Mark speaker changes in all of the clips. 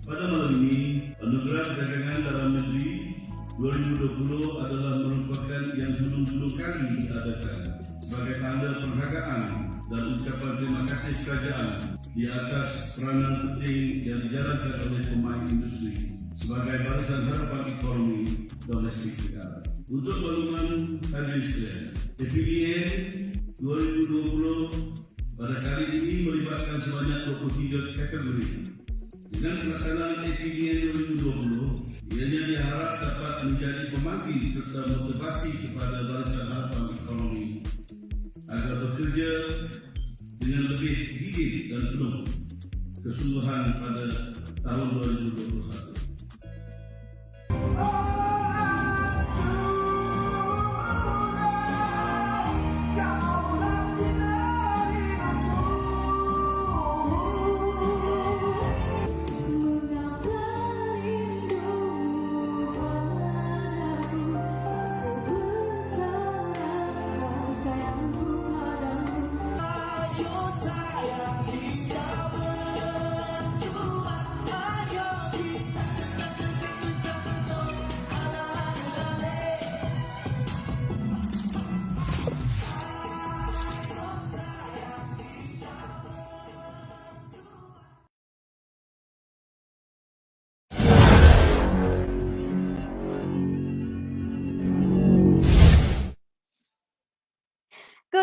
Speaker 1: Pada malam ini, Anugerah Dagangan Dalam Negeri 2020 adalah merupakan yang belum kali diadakan sebagai tanda penghargaan dan ucapan terima kasih kerajaan di atas peranan penting yang dijalankan oleh pemain industri sebagai barisan harapan ekonomi domestik negara. Untuk bangunan Indonesia, PPDA 2020 pada kali ini melibatkan sebanyak 23 kategori. Dengan pelaksanaan PPDN 2020, ianya diharap dapat menjadi pemantik serta motivasi kepada barisan harapan ekonomi agar bekerja dengan lebih gigih dan penuh kesungguhan pada tahun 2021.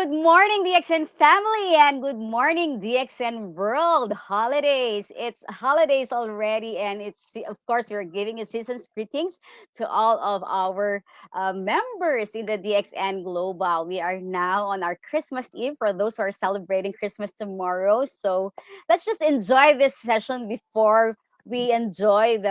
Speaker 2: Good morning, DXN family, and good morning, DXN world. Holidays. It's holidays already, and of course, we're giving you season's greetings to all of our members in the DXN Global. We are now on our Christmas Eve for those who are celebrating Christmas tomorrow. So let's just enjoy this session before we enjoy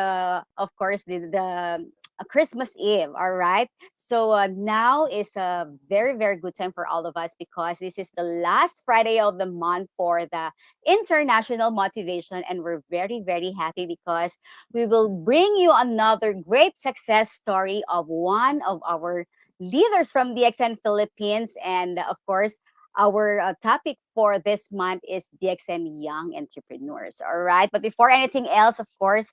Speaker 2: of course, the Christmas Eve. All right. So now is a very, very good time for all of us because this is the last Friday of the month for the International Motivation. And we're very, very happy because we will bring you another great success story of one of our leaders from DXN Philippines. And of course, our topic for this month is DXN Young Entrepreneurs. All right. But before anything else, of course,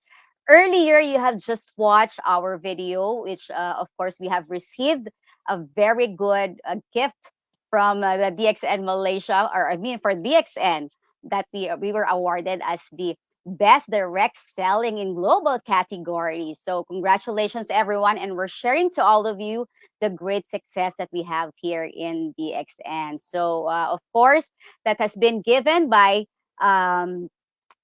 Speaker 2: earlier you have just watched our video, which of course we have received a very good gift from the DXN Malaysia, or I mean for DXN, that we were awarded as the best direct selling in global category. So congratulations everyone, and we're sharing to all of you the great success that we have here in DXN. So of course that has been given by um,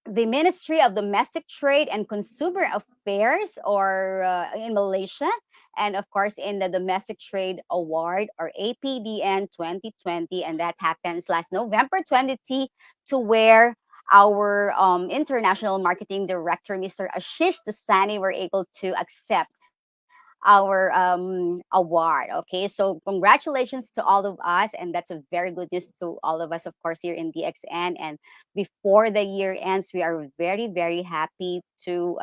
Speaker 2: the Ministry of Domestic Trade and Consumer Affairs, or in Malaysia, and of course in the Domestic Trade Award, or APDN 2020, and that happens last November 20, to where our international marketing director, Mr. Ashish Dasani, were able to accept our award. Okay, so congratulations to all of us, and that's a very good news to all of us, of course, here in DXN. And before the year ends, we are very, very happy to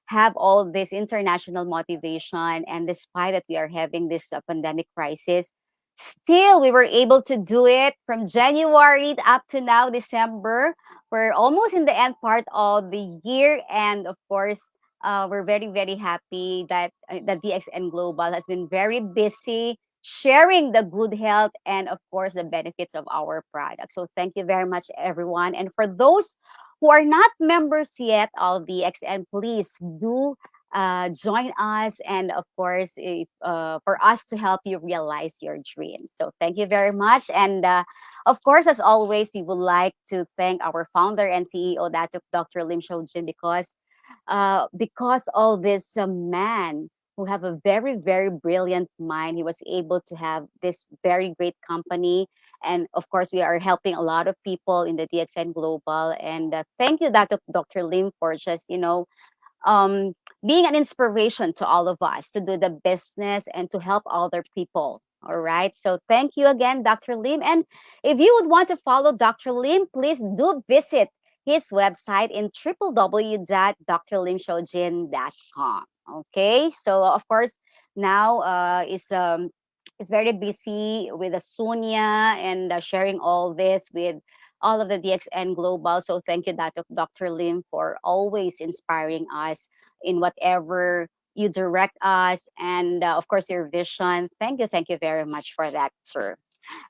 Speaker 2: have all this international motivation. And despite that we are having this pandemic crisis, still we were able to do it from January up to now, December. We're almost in the end part of the year, and of course we're very, very happy that the DXN Global has been very busy sharing the good health and, of course, the benefits of our product. So thank you very much, everyone. And for those who are not members yet of DXN, please do join us, and of course for us to help you realize your dreams. So thank you very much. And of course, as always, we would like to thank our founder and CEO, Dr. Lim Shojin, because all this man who have a very, very brilliant mind, he was able to have this very great company. And of course, we are helping a lot of people in the DXN Global. And thank you, Dr. Lim, for just um, being an inspiration to all of us to do the business and to help other people. All right. So thank you again, Dr. Lim. And if you would want to follow Dr. Lim, please do visit his website in www.drlimshojin.com. Okay. So of course, now is very busy with Sonia and sharing all this with all of the DXN Global. So thank you, Dr. Lim, for always inspiring us in whatever you direct us, and of course your vision. Thank you very much for that, sir.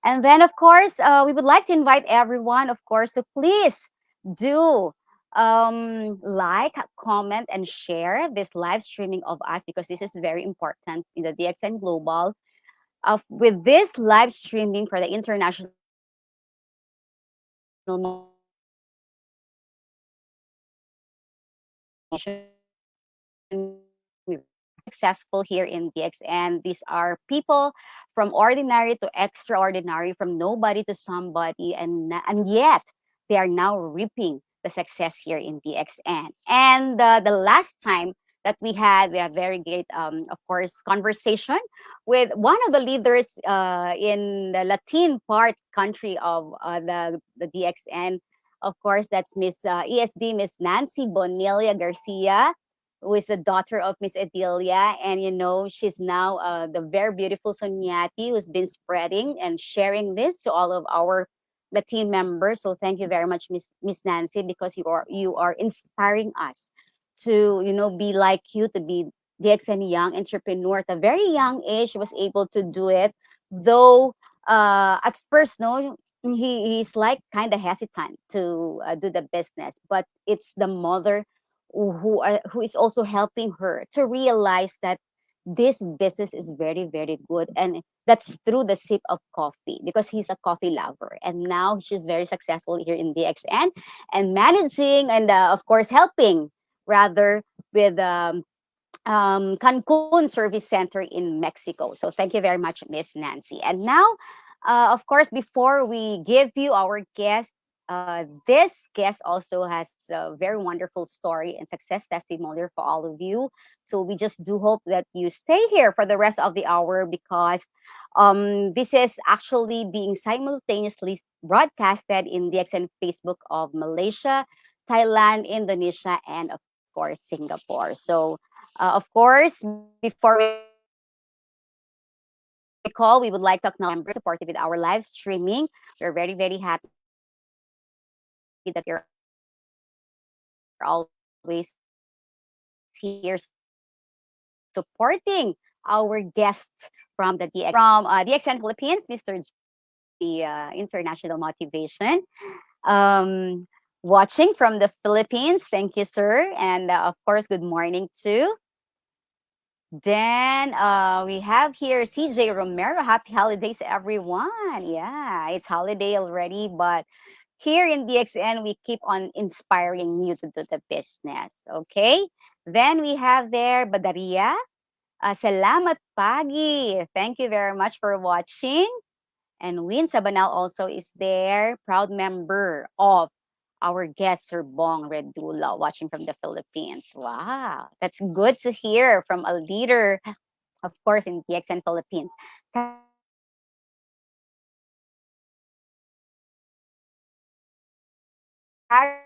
Speaker 2: And then, of course, we would like to invite everyone, of course, to please do like, comment, and share this live streaming of us, because this is very important in the DXN Global. With this live streaming for the international successful here in DXN. These are people from ordinary to extraordinary, from nobody to somebody, and yet they are now reaping the success here in DXN. And the last time that we had very great, of course, conversation with one of the leaders in the Latin part country of the DXN. Of course, that's Miss ESD, Miss Nancy Bonilla Garcia, who is the daughter of Miss Adelia. And, she's now the very beautiful Sonyati, who's been spreading and sharing this to all of our Latin members. So thank you very much, Miss Nancy, because you are inspiring us to, be like you, to be the ex and young entrepreneur at a very young age. She was able to do it, though at first, no, he's like kind of hesitant to do the business, but it's the mother who is also helping her to realize that this business is very, very good. And that's through the sip of coffee, because he's a coffee lover, and now she's very successful here in DXN and managing, and of course helping rather with Cancun Service Center in Mexico. So thank you very much, Miss Nancy. And now, of course, before we give you our guest, this guest also has a very wonderful story and success testimonial for all of you. So we just do hope that you stay here for the rest of the hour, because this is actually being simultaneously broadcasted in the XN Facebook of Malaysia, Thailand, Indonesia, and of course Singapore. So of course, before we call, we would like to acknowledge all of our members supported with our live streaming. We're very, very happy that you're always here supporting our guests from the DXN Philippines. Mr. G, International Motivation. Watching from the Philippines. Thank you, sir. And of course, good morning too. Then we have here CJ Romero. Happy holidays, everyone. Yeah, it's holiday already, but here in DXN, we keep on inspiring you to do the business. Okay. Then we have there Badaria. Salamat pagi. Thank you very much for watching. And Win Sabanal also is there, proud member of our guest, Sir Bong Redula, watching from the Philippines. Wow, that's good to hear from a leader, of course, in DXN Philippines. And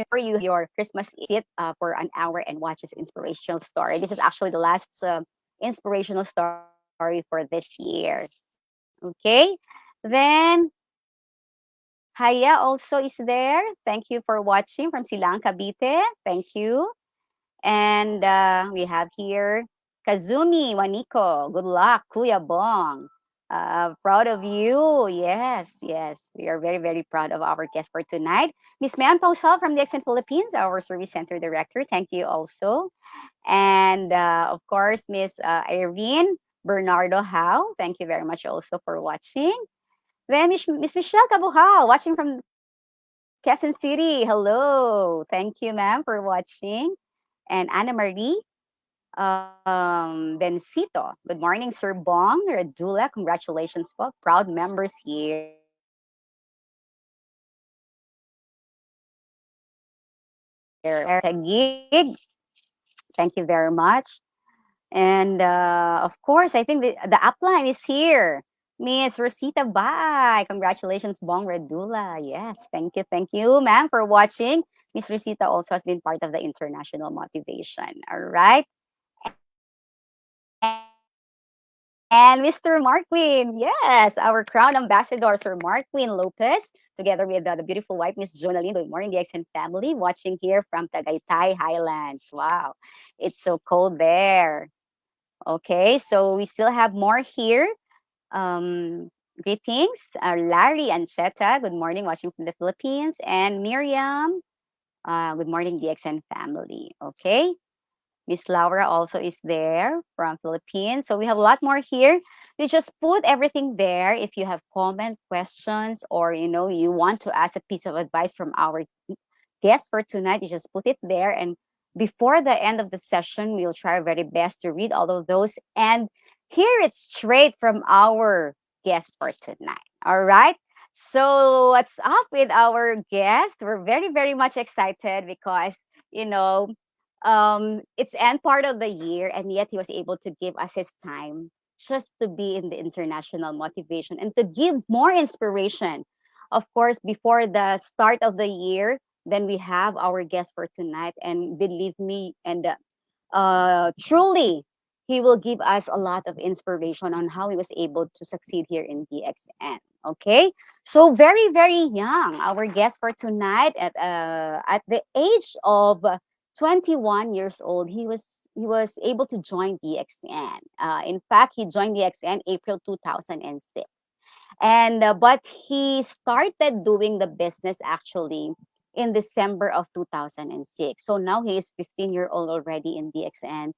Speaker 2: for you your Christmas sit for an hour and watch this inspirational story. This is actually the last inspirational story for this year. Okay, then Haya also is there. Thank you for watching from Silang Cavite. Thank you. And we have here Kazumi Waniko. Good luck, Kuya Bong. Proud of you. Yes, yes. We are very, very proud of our guest for tonight. Miss Mayan Pausal from the Accent Philippines, our service center director. Thank you also. And of course, Miss Irene Bernardo Howe. Thank you very much also for watching. Then Miss Michelle Cabuhao, watching from Quezon City. Hello. Thank you, ma'am, for watching. And Anna Marie Bencito. Good morning, Sir Bong Redula. Congratulations po. Proud members here. Tagig. Thank you very much. And of course, I think the upline is here. Miss Rosita Bai. Congratulations, Bong Redula. Yes, thank you, ma'am, for watching. Miss Rosita also has been part of the International Motivation. All right. And And Mr. Marquin, yes, our crown ambassador, Sir Marquin Lopez, together with the beautiful wife, Miss Jonaline. Good morning, DXN family, watching here from Tagaytay Highlands. Wow, it's so cold there. Okay, so we still have more here. Greetings, Larry and Cheta. Good morning, watching from the Philippines. And Miriam, good morning, DXN family. Okay. Miss Laura also is there from Philippines. So we have a lot more here. You just put everything there. If you have comment, questions, or you want to ask a piece of advice from our guest for tonight, you just put it there. And before the end of the session, we'll try our very best to read all of those and hear it straight from our guest for tonight. All right. So what's up with our guest? We're very, very much excited because you know it's end part of the year, and yet he was able to give us his time just to be in the international motivation and to give more inspiration. Of course, before the start of the year, then we have our guest for tonight, and believe me, and truly, he will give us a lot of inspiration on how he was able to succeed here in DXN. Okay, so very very young, our guest for tonight at the age of 21 years old, he was able to join DXN. In fact, he joined DXN April 2006. And but he started doing the business actually in December of 2006. So now he is 15-year-old already in DXN.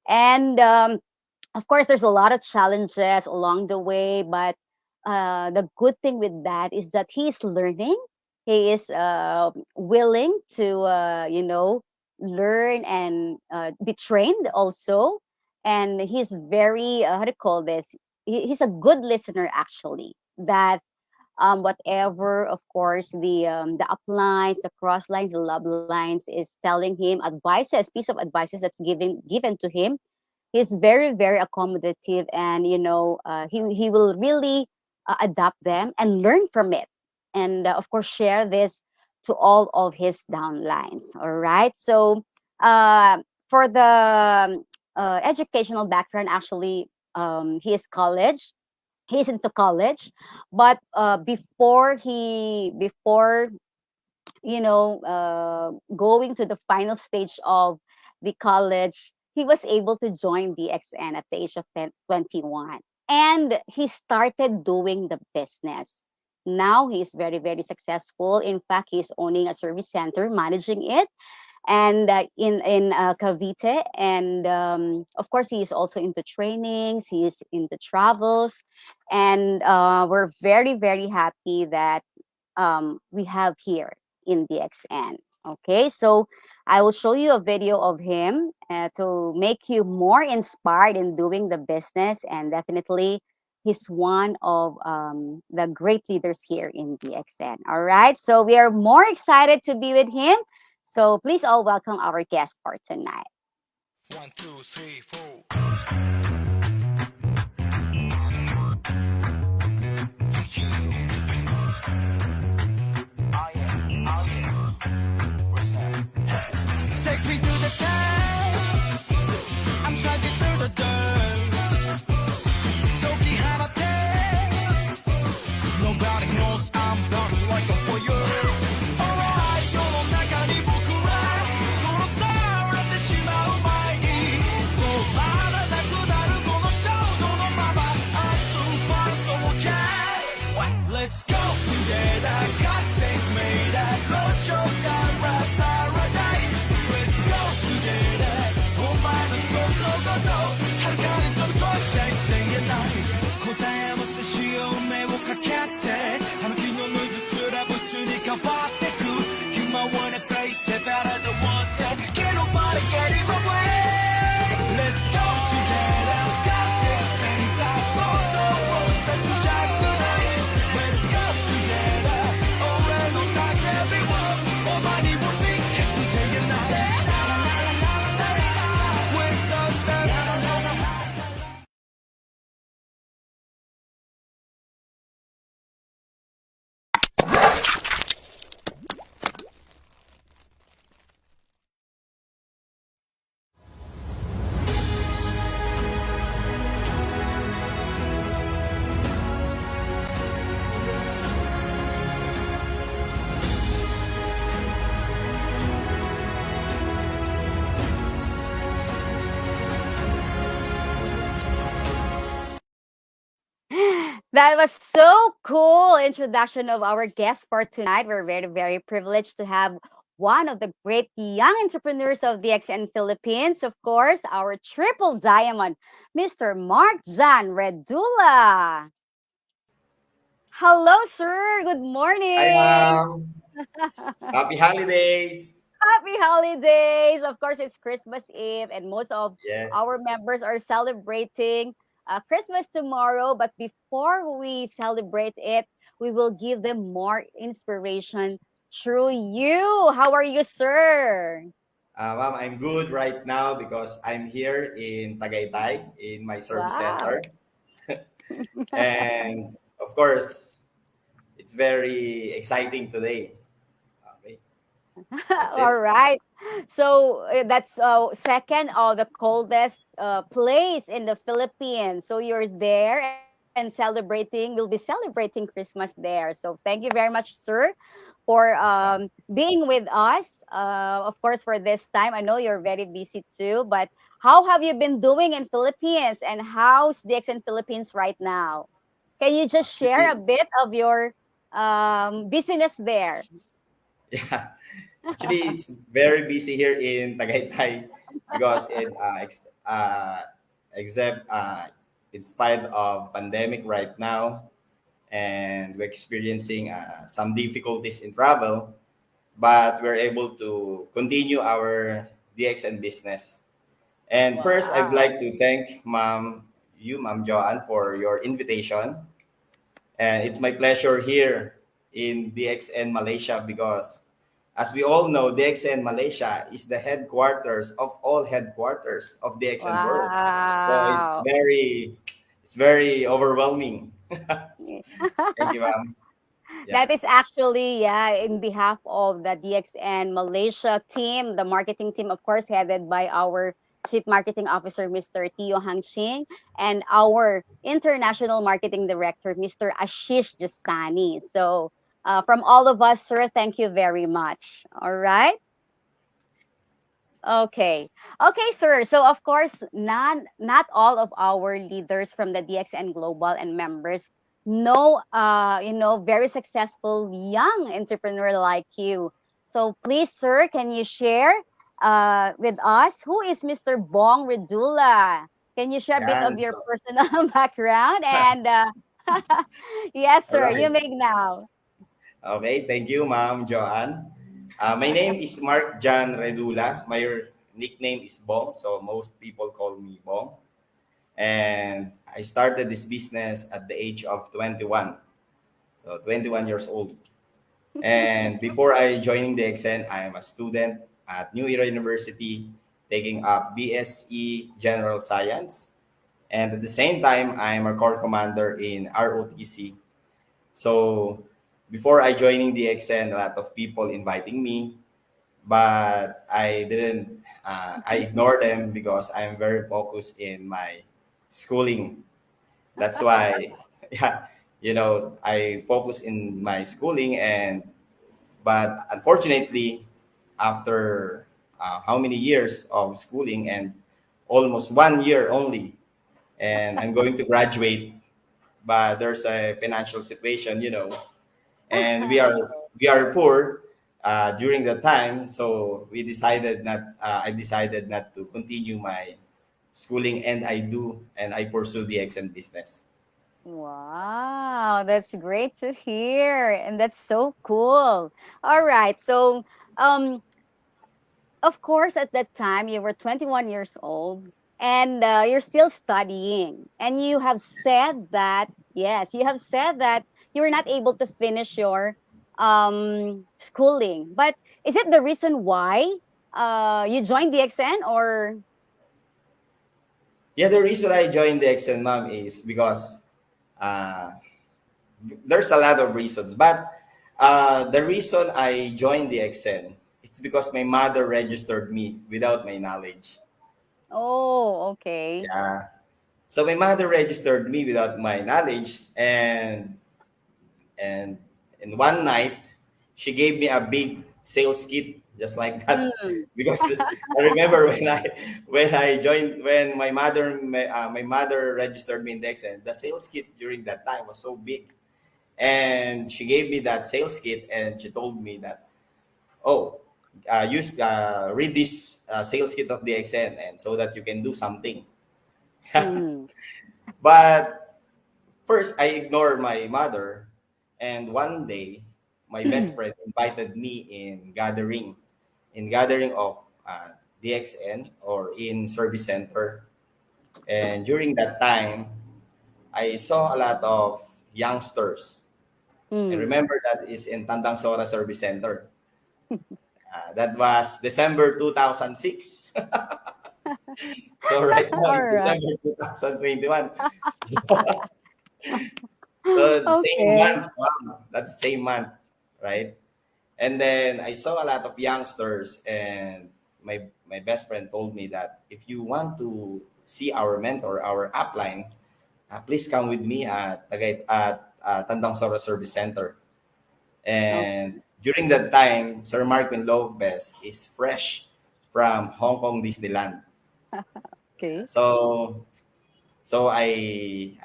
Speaker 2: And of course, there's a lot of challenges along the way, but the good thing with that is that he's learning. He is willing to, learn and be trained also. And he's very, how to call this? He's a good listener, actually. That whatever, of course, the uplines, the cross lines, the love lines is telling him advices, piece of advices that's given to him. He's very very accommodative, and he will really adapt them and learn from it, and of course share this to all of his downlines. All right, so uh, for the educational background, actually, he is college, he's into college, but before going to the final stage of the college, he was able to join DXN at the age of 21. And he started doing the business. Now he's very, very successful. In fact, he's owning a service center, managing it, and in Cavite. And of course, he is also into trainings. He is into travels, and we're very, very happy that we have here in DXN. Okay, so I will show you a video of him to make you more inspired in doing the business, and definitely he's one of the great leaders here in DXN. All right, so we are more excited to be with him. So please all welcome our guest for tonight.
Speaker 3: One, two, three, four. Oh yeah, oh yeah. What's that? Take me to the top. I'm trying to the girl. So behind a nobody knows I'm done like a warrior. Alright, 世の中に僕は殺されてしまう前に止まらなくなるこの衝動のままアスファルトをキャイ Let's go together, God take me that road showからparadise Let's go together お前の想像ごと遥かに飛び越えてきて言えない答え合わせしよう目をかけてあの日のノイズすらブスに変わってく You might wanna play safe out of the one that can't nobody get in my way Let's go together 使って選択行動をさせちゃくない Let's go together 俺の叫びをお前にも見消して言えない With those steps
Speaker 2: That was so cool introduction of our guest for tonight. We're very, very privileged to have one of the great young entrepreneurs of DXN Philippines, of course, our triple diamond, Mr. Mark Jan Redula. Hello, sir. Good
Speaker 4: Hi,
Speaker 2: morning.
Speaker 4: ma'am. Happy holidays.
Speaker 2: Happy holidays. Of course, it's Christmas Eve, and most of our
Speaker 4: Yes.
Speaker 2: members are celebrating Christmas tomorrow. But before we celebrate it, we will give them more inspiration through you. How are you, sir?
Speaker 4: Ma'am, I'm good right now because I'm here in Tagaytay in my service
Speaker 2: Wow.
Speaker 4: center. And of course, it's very exciting today. Okay, that's
Speaker 2: All
Speaker 4: it.
Speaker 2: right. So that's second the coldest place in the Philippines. So you're there and celebrating. We'll be celebrating Christmas there. So thank you very much, sir, for
Speaker 4: Yes, ma'am.
Speaker 2: being with us. Of course, for this time, I know you're very busy too. But how have you been doing in Philippines, and how's DXN Philippines right now? Can you just share a
Speaker 4: Actually,
Speaker 2: bit of your business there?
Speaker 4: yeah. Actually, it's very busy here in Tagaytay because except in spite of pandemic right now, and we're experiencing some difficulties in travel, but we're able to continue our DXN business. And first, I'd
Speaker 2: Wow.
Speaker 4: like to thank Ma'am Joanne, for your invitation. And it's my pleasure here in DXN Malaysia because, as we all know, DXN Malaysia is the headquarters of all headquarters of DXN World. So
Speaker 2: Wow.
Speaker 4: it's very overwhelming.
Speaker 2: Yeah.
Speaker 4: Thank you, ma'am.
Speaker 2: That
Speaker 4: Yeah.
Speaker 2: is actually, yeah, in behalf of the DXN Malaysia team, the marketing team, of course, headed by our Chief Marketing Officer, Mr. Tio Hangching, and our International Marketing Director, Mr. Ashish Jasani. So, from all of us, sir, thank you very much. All right. Okay. Okay, sir. So of course, not all of our leaders from the DXN Global and members know very successful young entrepreneur like you. So please, sir, can you share with us who is Mr. Bong Redula? Can you share a bit of
Speaker 4: Yan.
Speaker 2: your
Speaker 4: So,
Speaker 2: personal background and yes,
Speaker 4: all
Speaker 2: sir, you
Speaker 4: right.
Speaker 2: may now.
Speaker 4: Okay, thank you, Ma'am Joanne. My name is Mark John Redula. My nickname is Bong, so most people call me Bong. And I started this business at the age of 21, so 21 years old. And before I joining the XN, I am a student at New Era University, taking up BSE General Science. And at the same time, I am a core commander in ROTC. So before I joining the XN, a lot of people inviting me, but I didn't. I ignored them because I'm very focused in my schooling. That's why, yeah, I focus in my schooling, and but unfortunately, after how many years of schooling and almost 1 year only, and I'm going to graduate, but there's a financial situation, and we are poor during that time, so I decided not to continue my schooling, and I pursue the XN business.
Speaker 2: Wow, that's great to hear. And that's so cool. All right. So, um, of course, at that time, you were 21 years old and you're still studying. And you have said that, yes, you have said that you were not able to finish your schooling. But is it the reason why you joined the XN or?
Speaker 4: Yeah, the reason I joined the XN, mom, is because uh, there's a lot of reasons, but the reason I joined the XN, it's because my mother registered me without my knowledge.
Speaker 2: Oh, okay.
Speaker 4: Yeah. So my mother registered me without my knowledge, and in one night she gave me a big sales kit just like that.
Speaker 2: Mm.
Speaker 4: Because I remember when I joined, when my mother registered me in Dexen, the sales kit during that time was so big, and she gave me that sales kit, and she told me that, oh, use read this sales kit of DXN, and so that you can do something.
Speaker 2: Mm.
Speaker 4: But first, I ignored my mother, and one day, my best friend invited me in gathering of DXN, or in service center. And during that time, I saw a lot of youngsters. I
Speaker 2: Mm.
Speaker 4: remember that is in Tandang Sora Service Center. That was December 2006. So right now
Speaker 2: All
Speaker 4: is
Speaker 2: right.
Speaker 4: December 2021. So the same
Speaker 2: Okay.
Speaker 4: month, wow, that's the same month, right? And then I saw a lot of youngsters, and my best friend told me that if you want to see our mentor, our upline, please come with me at Tandang Sora Service Center. And
Speaker 2: Okay.
Speaker 4: during that time, Sir Marvin Lopez is fresh from Hong Kong Disneyland.
Speaker 2: Okay.
Speaker 4: So I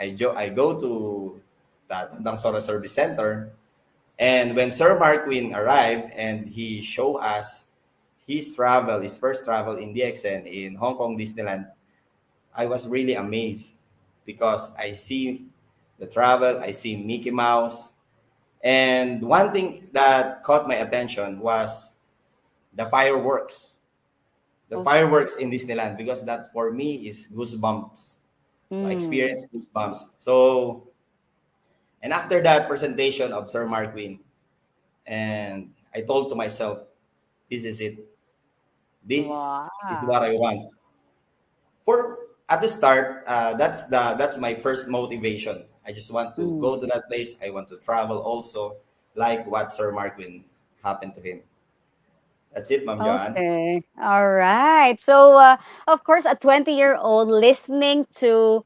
Speaker 4: go to the Tandang Sora Service Center, and when Sir Marquin arrived and he showed us his first travel in DXN in Hong Kong Disneyland, I was really amazed because I see the travel, I see Mickey Mouse, and one thing that caught my attention was the fireworks. The
Speaker 2: Okay.
Speaker 4: fireworks in Disneyland, because that for me is goosebumps. So I
Speaker 2: Mm.
Speaker 4: experienced goosebumps. And after that presentation of Sir Marquin, and I told to myself, this is it. This is what
Speaker 2: Wow.
Speaker 4: I want. For at the start, that's my first motivation. I just want to
Speaker 2: Mm.
Speaker 4: go to that place. I want to travel also, like what Sir Marquin happened to him. That's it, Ma'am Joanne.
Speaker 2: Okay. All right. So, of course, a 20-year-old listening to,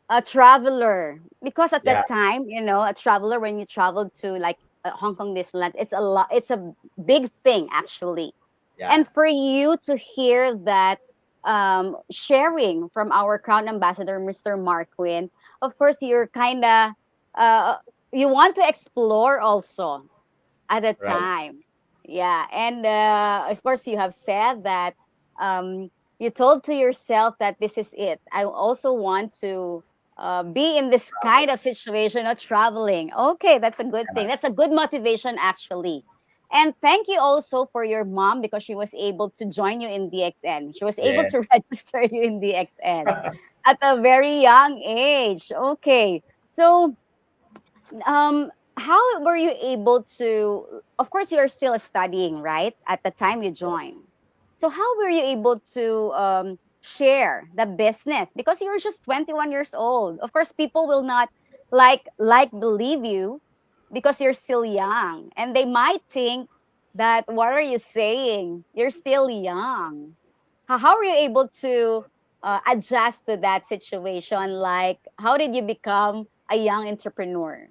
Speaker 2: a traveler, because at
Speaker 4: Yeah,
Speaker 2: that time, a traveler, when you travel to like Hong Kong, Disneyland, it's a lot, it's a big thing actually.
Speaker 4: yeah,
Speaker 2: And for you to hear that sharing from our crown ambassador, Mr. Marquin, of course, you're kind of, uh, you want to explore also at a
Speaker 4: right.
Speaker 2: time. Yeah, and of course, you have said that you told to yourself that this is it. I also want to be in this kind
Speaker 4: Travel.
Speaker 2: of situation of traveling. Okay, that's a good thing.
Speaker 4: Yeah.
Speaker 2: That's a good motivation, actually. And thank you also for your mom because she was able to join you in DXN. She was able to
Speaker 4: Yes.
Speaker 2: register you in DXN at a very young age. Okay, so how were you able to, of course you're still studying, right, at the time you
Speaker 4: Yes.
Speaker 2: joined, so how were you able to share the business because you were just 21 years old? Of course people will not like believe you because you're still young, and they might think that what are you saying, you're still young. How were you able to adjust to that situation? Like, how did you become a young entrepreneur?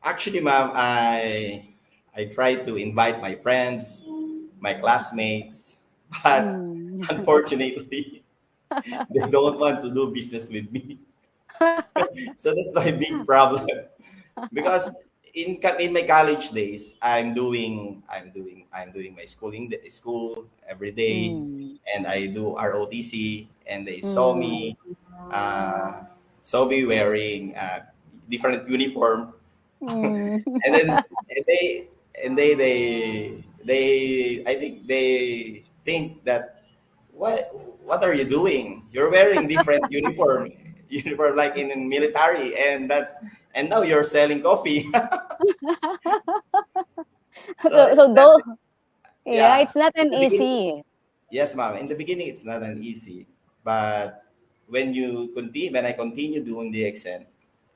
Speaker 4: Actually, ma'am, I try to invite my friends, my classmates, but
Speaker 2: Mm.
Speaker 4: unfortunately, they don't want to do business with me. So that's my big problem. Because in my college days, I'm doing my school every day,
Speaker 2: Mm.
Speaker 4: and I do ROTC, and they
Speaker 2: Mm.
Speaker 4: uh, saw me wearing different uniform.
Speaker 2: Mm.
Speaker 4: And then and they I think they think that, what are you doing? You're wearing different uniform like in military, and now you're selling coffee. So
Speaker 2: So
Speaker 4: it's
Speaker 2: so
Speaker 4: not,
Speaker 2: though, yeah,
Speaker 4: yeah.
Speaker 2: it's not
Speaker 4: In
Speaker 2: an
Speaker 4: the beginning,
Speaker 2: easy.
Speaker 4: yes, ma'am. In the beginning, it's not an easy, but when I continue doing the XN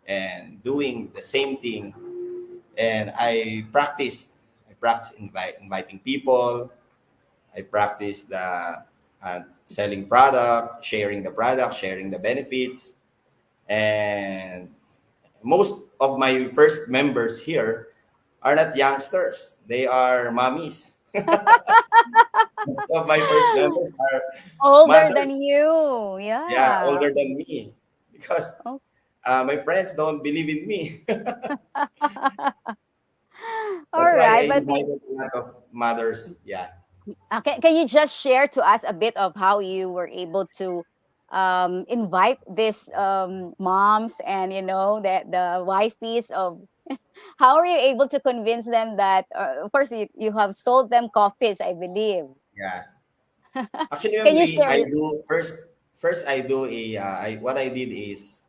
Speaker 4: and doing the same thing, and I practiced inviting people. I practiced the selling product, sharing the benefits, and most of my first members here, are not youngsters. They are mommies. Most of my first members are
Speaker 2: Older than
Speaker 4: mothers.
Speaker 2: you.
Speaker 4: Yeah,
Speaker 2: Yeah.
Speaker 4: older than me. Because
Speaker 2: Oh.
Speaker 4: my friends don't believe in me. That's
Speaker 2: All
Speaker 4: why I
Speaker 2: right. But
Speaker 4: invited a lot of mothers. Yeah.
Speaker 2: can you just share to us a bit of how you were able to invite these moms and the wifeys of how are you able to convince them that of course you have sold them coffees, I believe.
Speaker 4: Yeah. Actually,
Speaker 2: Can you
Speaker 4: I
Speaker 2: share?
Speaker 4: do first I do what I did is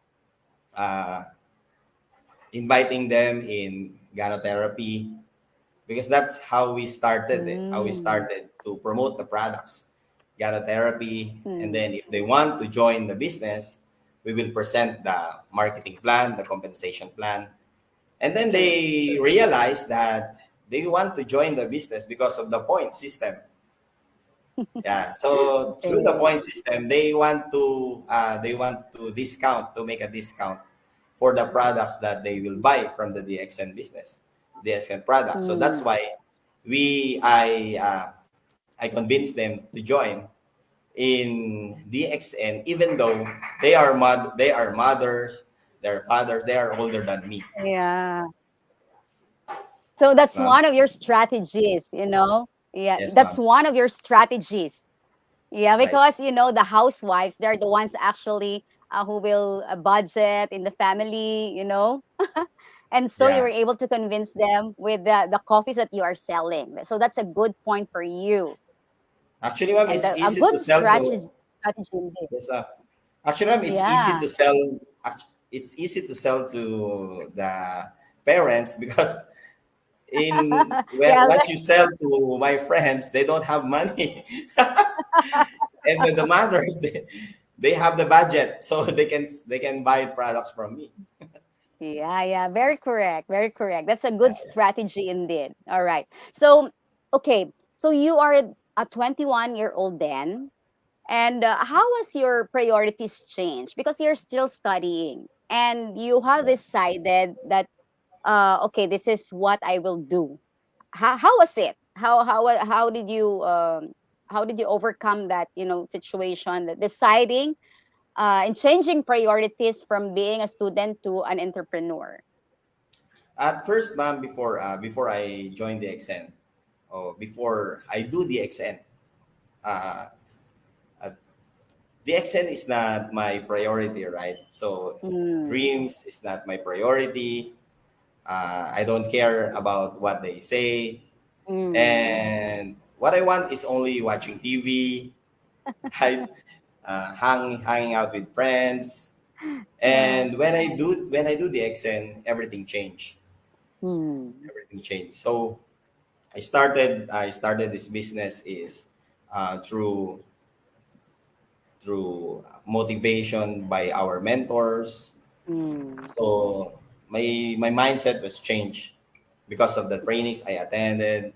Speaker 4: uh, inviting them in gynotherapy because that's how we started it. How we
Speaker 2: Mm,
Speaker 4: started to promote the products, gynotherapy, and
Speaker 2: mm,
Speaker 4: then if they want to join the business, we will present the marketing plan, the compensation plan, and then
Speaker 2: true.
Speaker 4: they realize that they want to join the business because of the point system. Yeah. So through the
Speaker 2: Okay.
Speaker 4: point system, they want to discount to make a discount for the products that they will buy from the DXN business, DXN product. So that's
Speaker 2: Mm,
Speaker 4: why we I convinced them to join in DXN, even though they are mothers, they're fathers, they are older than me.
Speaker 2: yeah. So
Speaker 4: Yes,
Speaker 2: that's
Speaker 4: ma'am.
Speaker 2: one of your strategies, you know? Yeah,
Speaker 4: Yes,
Speaker 2: that's
Speaker 4: ma'am.
Speaker 2: one of your strategies. Yeah,
Speaker 4: Right.
Speaker 2: because the housewives, they're the ones actually who will budget in the family. And so you were
Speaker 4: Yeah.
Speaker 2: able to convince them with the coffees that you are selling. So that's a good point for you
Speaker 4: Actually, ma'am,
Speaker 2: and
Speaker 4: it's
Speaker 2: a
Speaker 4: easy to
Speaker 2: good
Speaker 4: sell to.
Speaker 2: strategy indeed.
Speaker 4: Yes, actually, ma'am, it's easy
Speaker 2: Yeah.
Speaker 4: to sell. It's easy to sell to the parents because in when
Speaker 2: Yeah,
Speaker 4: once you sell to my friends, they don't have money, and with the mothers, they have the budget, so they can buy products from me.
Speaker 2: yeah, very correct. Very correct. That's a
Speaker 4: Yeah.
Speaker 2: good strategy indeed. All right. So, okay. So you are a 21-year-old then. And how has your priorities changed? Because you're still studying and you have
Speaker 4: Yes.
Speaker 2: decided that, okay, this is what I will do. How was it? How did you overcome that situation, that deciding and changing priorities from being a student to an entrepreneur?
Speaker 4: At first, ma'am, before I joined the XN, or before I do the XN, uh, uh, the XN is not my priority, right? So
Speaker 2: Mm,
Speaker 4: dreams is not my priority. I don't care about what they say.
Speaker 2: mm,
Speaker 4: And what I want is only watching TV, right? Hanging out with friends.
Speaker 2: yeah.
Speaker 4: And when I do the XN, everything changed.
Speaker 2: Mm,
Speaker 4: Everything changed. So I started this business is through motivation by our mentors.
Speaker 2: mm,
Speaker 4: So my mindset was changed because of the trainings I attended,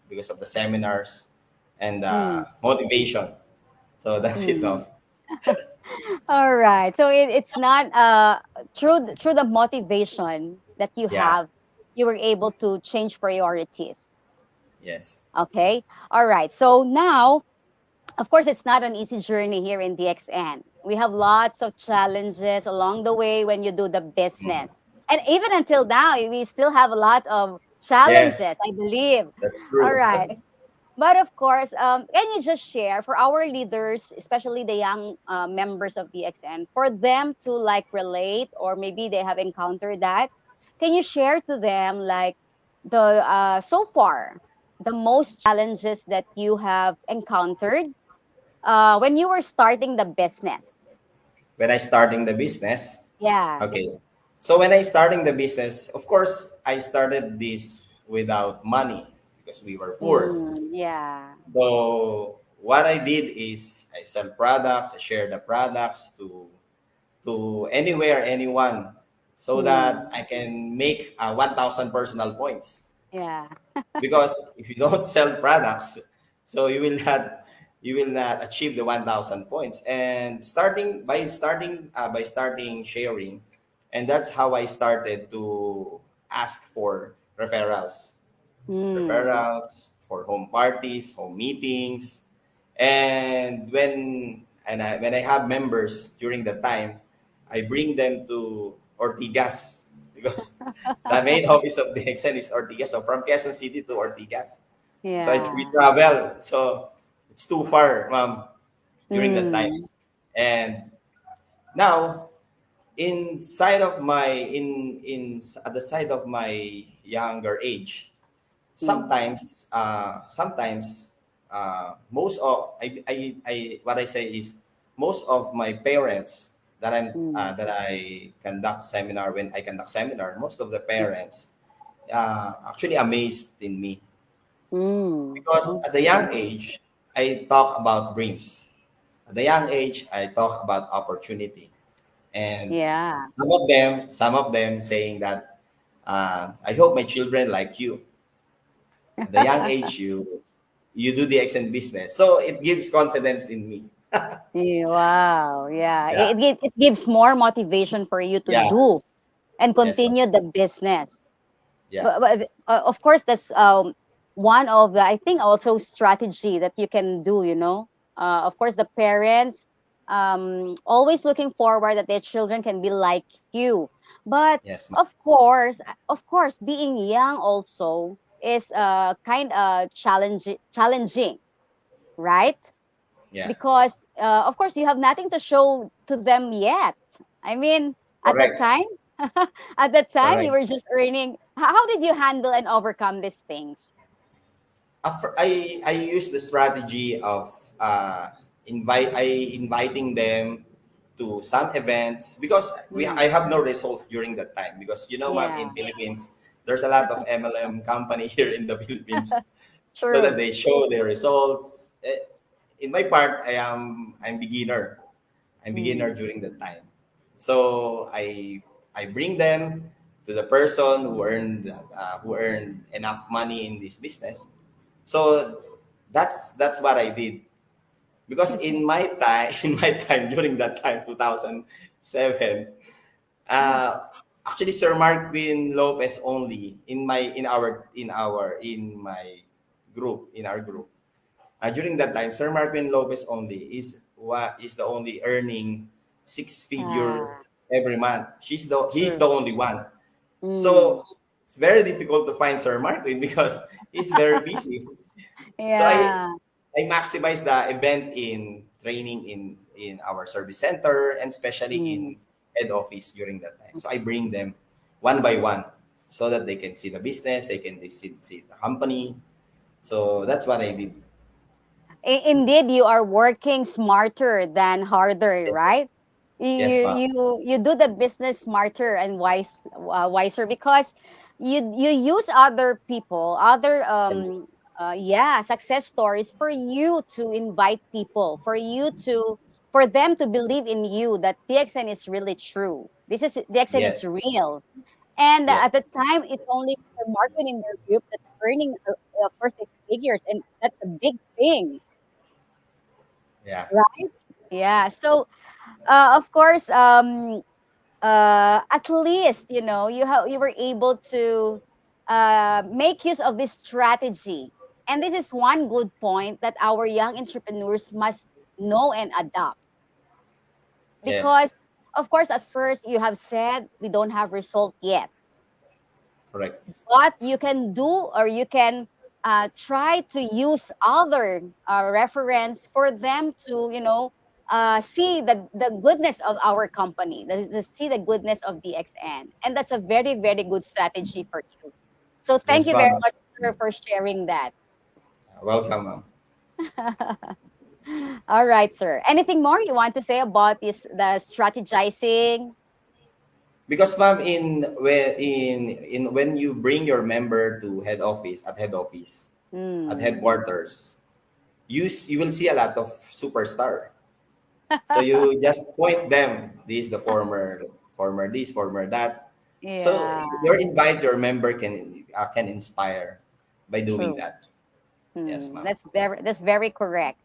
Speaker 4: because of the seminars, and
Speaker 2: mm,
Speaker 4: motivation. So that's it.
Speaker 2: mm.
Speaker 4: Of
Speaker 2: All right. So it's not through the motivation that you
Speaker 4: yeah,
Speaker 2: have, you were able to change priorities.
Speaker 4: yes,
Speaker 2: Okay. All right. So now, of course, it's not an easy journey here in DXN. We have lots of challenges along the way when you do the
Speaker 4: mm,
Speaker 2: business. And even until now, we still have a lot of challenges,
Speaker 4: yes,
Speaker 2: I believe.
Speaker 4: that's
Speaker 2: All
Speaker 4: true.
Speaker 2: right. But of course, can you just share for our leaders, especially the young members of DXN, for them to like relate or maybe they have encountered that? Can you share to them like the so far the most challenges that you have encountered when you were starting the business?
Speaker 4: When I starting the business,
Speaker 2: Yeah.
Speaker 4: okay. So when I starting the business, of course, I started this without money because we were poor.
Speaker 2: Mm, yeah.
Speaker 4: So what I did is I sell products, I share the products to anywhere, anyone, so that
Speaker 2: Mm,
Speaker 4: I can make 1,000 personal points.
Speaker 2: yeah.
Speaker 4: Because if you don't sell products, so you will not achieve the 1,000 points. And starting sharing, and that's how I started to ask for referrals.
Speaker 2: Mm.
Speaker 4: Referrals for home parties, home meetings, and when I have members during the time, I bring them to Ortigas because the main office of the XN is Ortigas. So from Quezon City to Ortigas. So we
Speaker 2: Yeah.
Speaker 4: travel. So it's too far, ma'am, during that time.
Speaker 2: Mm.
Speaker 4: And now inside of my in at the side of my younger age,
Speaker 2: Mm.
Speaker 4: sometimes most of I what I say is most of my parents
Speaker 2: Mm.
Speaker 4: that I conduct seminar when I conduct seminar, most of the parents actually amazed in me
Speaker 2: Mm.
Speaker 4: because at the young
Speaker 2: Okay.
Speaker 4: age I talk about dreams. At the young age I talk about opportunity, and
Speaker 2: Yeah.
Speaker 4: some of them saying that I hope my children like you. At the young age you do the accent business, so it gives confidence in me.
Speaker 2: Yeah, wow. Yeah.
Speaker 4: Yeah,
Speaker 2: It gives more motivation for you to
Speaker 4: yeah,
Speaker 2: do and
Speaker 4: yes, ma'am.
Speaker 2: continue the business.
Speaker 4: Yeah,
Speaker 2: But of course, that's one of the, I think, also strategy that you can do, you know. Of course, the parents always looking forward that their children can be like you. But
Speaker 4: yes, ma'am.
Speaker 2: of course, being young also is kind of challenging, right?
Speaker 4: Yeah,
Speaker 2: Because of course you have nothing to show to them yet. I mean, at that
Speaker 4: correct,
Speaker 2: time, at that time you
Speaker 4: correct.
Speaker 2: were just earning. How did you handle and overcome these things?
Speaker 4: I use the strategy of inviting them to some events because
Speaker 2: Mm,
Speaker 4: I have no results during that time because ma'am,
Speaker 2: yeah,
Speaker 4: in Philippines there's a lot of MLM company here in the Philippines, so that
Speaker 2: true.
Speaker 4: they show their results. In my part, I'm beginner. I'm beginner
Speaker 2: Mm,
Speaker 4: during that time. So I bring them to the person who earned enough money in this business. So that's what I did because in my time during that time 2007, uh, actually Sir Marvin Lopez only in my group in our group. During that time, Sir Marvin Lopez only is the only earning six figure
Speaker 2: ah,
Speaker 4: every month. He's
Speaker 2: true.
Speaker 4: the only one.
Speaker 2: Mm,
Speaker 4: So it's very difficult to find Sir Marvin because he's very busy. So
Speaker 2: yeah.
Speaker 4: I maximize the event in training in our service center and especially
Speaker 2: Mm.
Speaker 4: in head office during that time. So I bring them one by one so that they can see the business, they can see the company. So that's what I did.
Speaker 2: Indeed, you are working smarter than harder, right? You
Speaker 4: Yes,
Speaker 2: you
Speaker 4: ma'am.
Speaker 2: you do the business smarter and wiser because you use other people, other yeah, success stories for you to invite people, for them to believe in you that DXN is really true. DXN is
Speaker 4: Yes.
Speaker 2: real. And
Speaker 4: Yes.
Speaker 2: at the time, it's only for marketing in their group that's earning for six figures, and that's a big thing,
Speaker 4: Yeah.
Speaker 2: right? Yeah. So, of course, at least you were able to make use of this strategy, and this is one good point that our young entrepreneurs must know and adopt because,
Speaker 4: Yes.
Speaker 2: of course, at first you have said we don't have result yet.
Speaker 4: Correct.
Speaker 2: What you can do, or you can try to use other reference for them to see the goodness of our company, see the goodness of DXN, and that's a very very good strategy for you. So thank
Speaker 4: Yes,
Speaker 2: you very
Speaker 4: ma'am.
Speaker 2: much, sir, for sharing that.
Speaker 4: Welcome, ma'am.
Speaker 2: All right, sir, anything more you want to say about this, the strategizing?
Speaker 4: Because ma'am, when you bring your member to head office at
Speaker 2: Hmm.
Speaker 4: headquarters, you will see a lot of superstar. So you just point them. This is the former this, former that. So
Speaker 2: Yeah,
Speaker 4: your member can inspire by doing
Speaker 2: true.
Speaker 4: that. Yes,
Speaker 2: Hmm,
Speaker 4: ma'am.
Speaker 2: that's very correct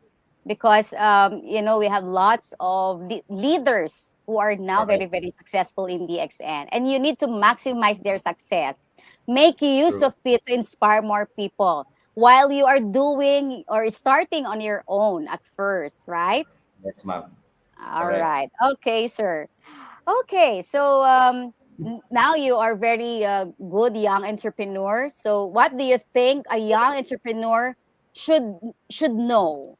Speaker 2: because we have lots of leaders who are now very
Speaker 4: Correct.
Speaker 2: very successful in DXN, and you need to maximize their success make use
Speaker 4: True.
Speaker 2: of it to inspire more people while you are doing or starting on your own at first, right?
Speaker 4: Yes, ma'am.
Speaker 2: All
Speaker 4: Correct.
Speaker 2: right. Okay, sir. Okay, so now you are very good young entrepreneur. So what do you think a young entrepreneur should should know,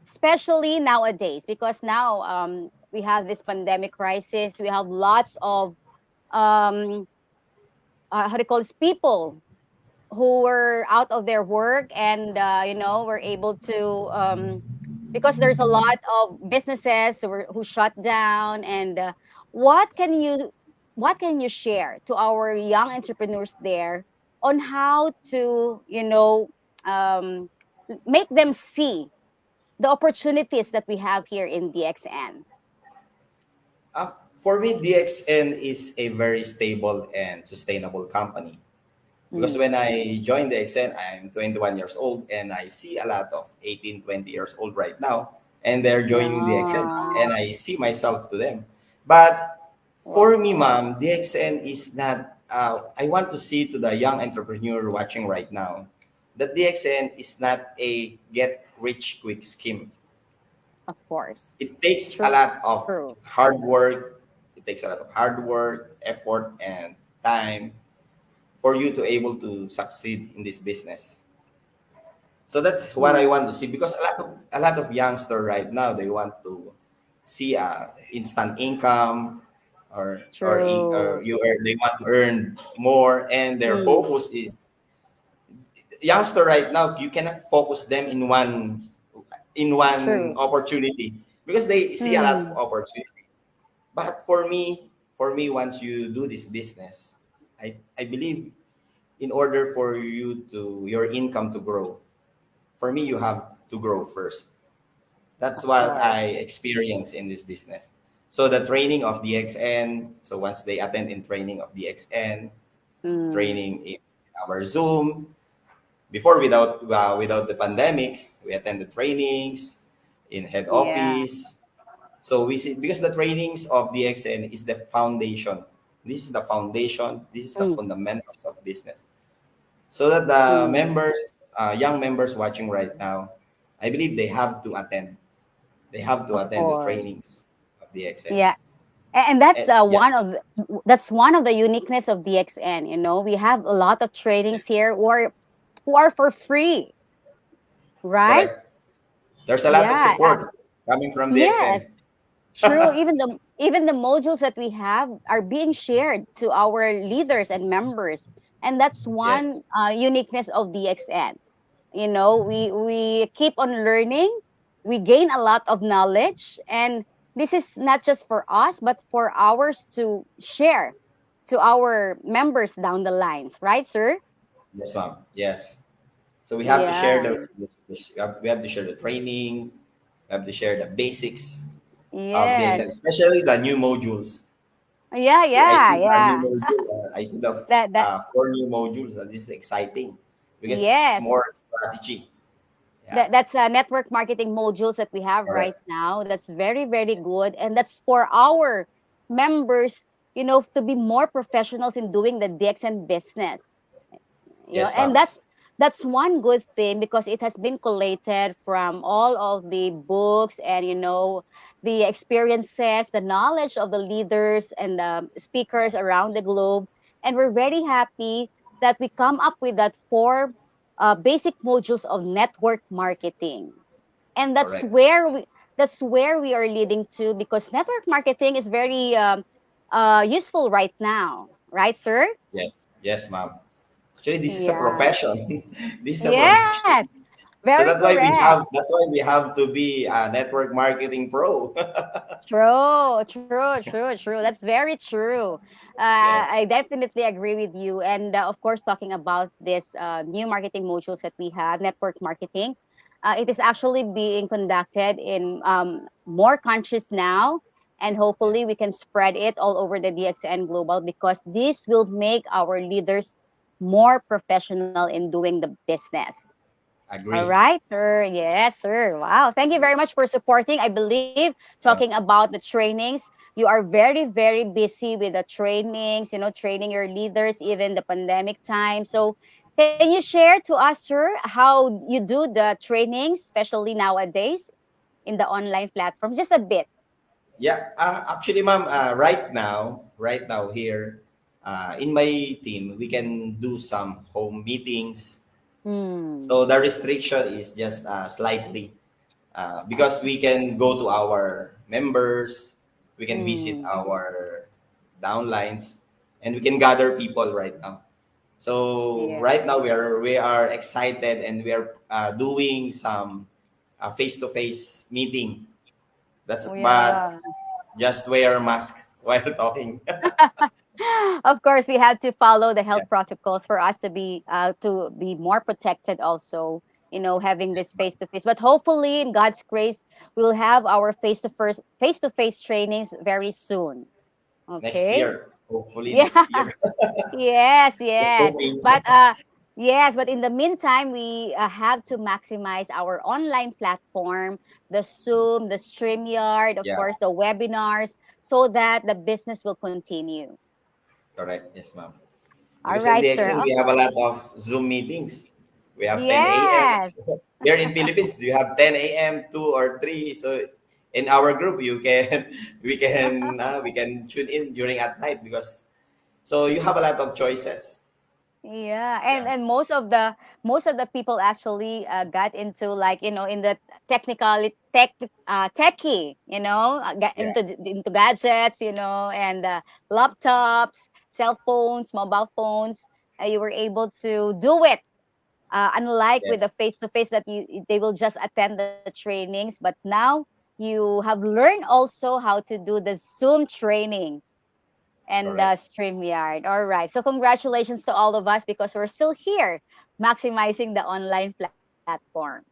Speaker 2: especially nowadays? Because now we have this pandemic crisis. We have lots of um, how do you call this, people who were out of their work and were able to because there's a lot of businesses who shut down and what can you what can you share to our young entrepreneurs there on how to um, make them see the opportunities that we have here in DXN?
Speaker 4: For me, DXN is a very stable and sustainable company. Because
Speaker 2: Mm.
Speaker 4: when I joined the XN, I'm 21 years old and I see a lot of 18, 20 years old right now and they're joining the XN
Speaker 2: Yeah.
Speaker 4: and I see myself to them. But for me,
Speaker 2: Wow.
Speaker 4: ma'am, the XN is not, I want to see to the young entrepreneur watching right now that the XN is not a get rich quick scheme.
Speaker 2: Of course.
Speaker 4: It takes a
Speaker 2: True.
Speaker 4: lot of
Speaker 2: True.
Speaker 4: hard work. It takes a lot of hard work, effort, and time for you to able to succeed in this business. So that's what I
Speaker 2: Mm.
Speaker 4: want to see because a lot of youngster right now they want to see a instant income or
Speaker 2: True.
Speaker 4: you earn, they want to earn more and their
Speaker 2: Mm.
Speaker 4: focus is youngster right now you cannot focus them in one
Speaker 2: True.
Speaker 4: opportunity because they see a lot of
Speaker 2: Mm.
Speaker 4: opportunity. But for me, once you do this business, I believe in order for you to your income to grow, for me you have to grow first. That's
Speaker 2: Of
Speaker 4: what
Speaker 2: course.
Speaker 4: I experience in this business. So the training of DXN, so once they attend in training of DXN,
Speaker 2: Mm.
Speaker 4: training in our Zoom, before without the pandemic, we attended trainings in head
Speaker 2: Yeah.
Speaker 4: office. So we see because the trainings of DXN is the foundation. This is the foundation. This is the
Speaker 2: Mm.
Speaker 4: fundamentals of business. So that the
Speaker 2: Mm.
Speaker 4: members, young members watching right now, I believe they have to attend. They have to
Speaker 2: Of
Speaker 4: attend the
Speaker 2: course.
Speaker 4: trainings of DXN.
Speaker 2: Yeah. And that's
Speaker 4: Yeah,
Speaker 2: that's one of the uniqueness of DXN. We have a lot of trainings here who are for free, right?
Speaker 4: correct. There's a lot of
Speaker 2: Yeah.
Speaker 4: support coming from
Speaker 2: Yes.
Speaker 4: DXN.
Speaker 2: True. Even the modules that we have are being shared to our leaders and members, and that's one
Speaker 4: Yes,
Speaker 2: uniqueness of DXN. We keep on learning, we gain a lot of knowledge, and this is not just for us but for ours to share to our members down the lines, right, sir?
Speaker 4: yes, ma'am. Yes. So we have to share
Speaker 2: Yeah.
Speaker 4: we have to share the training. We have to share the basics of
Speaker 2: Yes.
Speaker 4: DXN, especially the new modules.
Speaker 2: Yeah,
Speaker 4: I
Speaker 2: yeah,
Speaker 4: see the new
Speaker 2: yeah.
Speaker 4: module. I see the
Speaker 2: That
Speaker 4: four new modules, and this is exciting because it's
Speaker 2: yes.
Speaker 4: more strategy. Yeah,
Speaker 2: That's network marketing modules that we have right
Speaker 4: correct.
Speaker 2: now. That's very, very good. And that's for our members, to be more professionals in doing the DXN business.
Speaker 4: Yes,
Speaker 2: And
Speaker 4: ma'am.
Speaker 2: that's one good thing because it has been collated from all of the books and the experiences, the knowledge of the leaders and the speakers around the globe. And we're very happy that we come up with that four basic modules of network marketing. And
Speaker 4: Correct.
Speaker 2: that's where we are leading to, because network marketing is very useful right now, right, sir?
Speaker 4: Yes, yes, ma'am. Actually, this is a
Speaker 2: Yeah.
Speaker 4: profession. This is a profession.
Speaker 2: Yes,
Speaker 4: So
Speaker 2: very correct.
Speaker 4: that's why we have to be a network marketing pro.
Speaker 2: True, true, true, true. That's very true. I
Speaker 4: Yes.
Speaker 2: definitely agree with you. And of course, talking about this new marketing modules that we have, network marketing, it is actually being conducted in more countries now. And
Speaker 4: Yeah.
Speaker 2: hopefully, we can spread it all over the DXN Global, because this will make our leaders more professional in doing the business. All
Speaker 4: Agree.
Speaker 2: right, sir. Yes, sir. Wow. Thank you very much for supporting. I believe, talking
Speaker 4: So,
Speaker 2: about the trainings, you are very, very busy with the trainings, training your leaders, even the pandemic time. So can you share to us, sir, how you do the trainings, especially nowadays in the online platform? Just a bit.
Speaker 4: Yeah, actually, ma'am, right now here, in my team, we can do some home meetings.
Speaker 2: Mm,
Speaker 4: So the restriction is just slightly because we can go to our members, we can visit
Speaker 2: mm,
Speaker 4: our downlines, and we can gather people right now. So
Speaker 2: yeah.
Speaker 4: right now we are excited and we are doing some face to face meeting. That's
Speaker 2: Oh,
Speaker 4: but
Speaker 2: yeah.
Speaker 4: just wear a mask while talking.
Speaker 2: Of course, we have to follow the
Speaker 4: Yeah.
Speaker 2: health protocols for us to be more protected also, having this face to face. But hopefully in God's grace, we'll have our face to face trainings very soon.
Speaker 4: Next
Speaker 2: Okay?
Speaker 4: year, hopefully
Speaker 2: Yeah.
Speaker 4: next year.
Speaker 2: Yes, yes.
Speaker 4: Hoping.
Speaker 2: But yes, but in the meantime, we have to maximize our online platform, the Zoom, the StreamYard, of
Speaker 4: Yeah,
Speaker 2: course, the webinars, so that the business will continue.
Speaker 4: correct. Yes, ma'am.
Speaker 2: All
Speaker 4: Because in
Speaker 2: right,
Speaker 4: the
Speaker 2: sir.
Speaker 4: XN, we have a lot of Zoom meetings. We have 10 a.m.
Speaker 2: Yes.
Speaker 4: Here in Philippines, do you have 10 a.m., 2 or 3? So in our group, you can we can tune in during at night because so you have a lot of choices.
Speaker 2: Yeah, and
Speaker 4: Yeah,
Speaker 2: and most of the people actually got into, like, in the techie, get
Speaker 4: yeah,
Speaker 2: into gadgets, and laptops, cell phones, mobile phones. You were able to do it, unlike with the
Speaker 4: yes,
Speaker 2: face to face that they will just attend the trainings, but now you have learned also how to do the Zoom trainings and
Speaker 4: correct.
Speaker 2: StreamYard. All right. So congratulations to all of us because we're still here maximizing the online platform.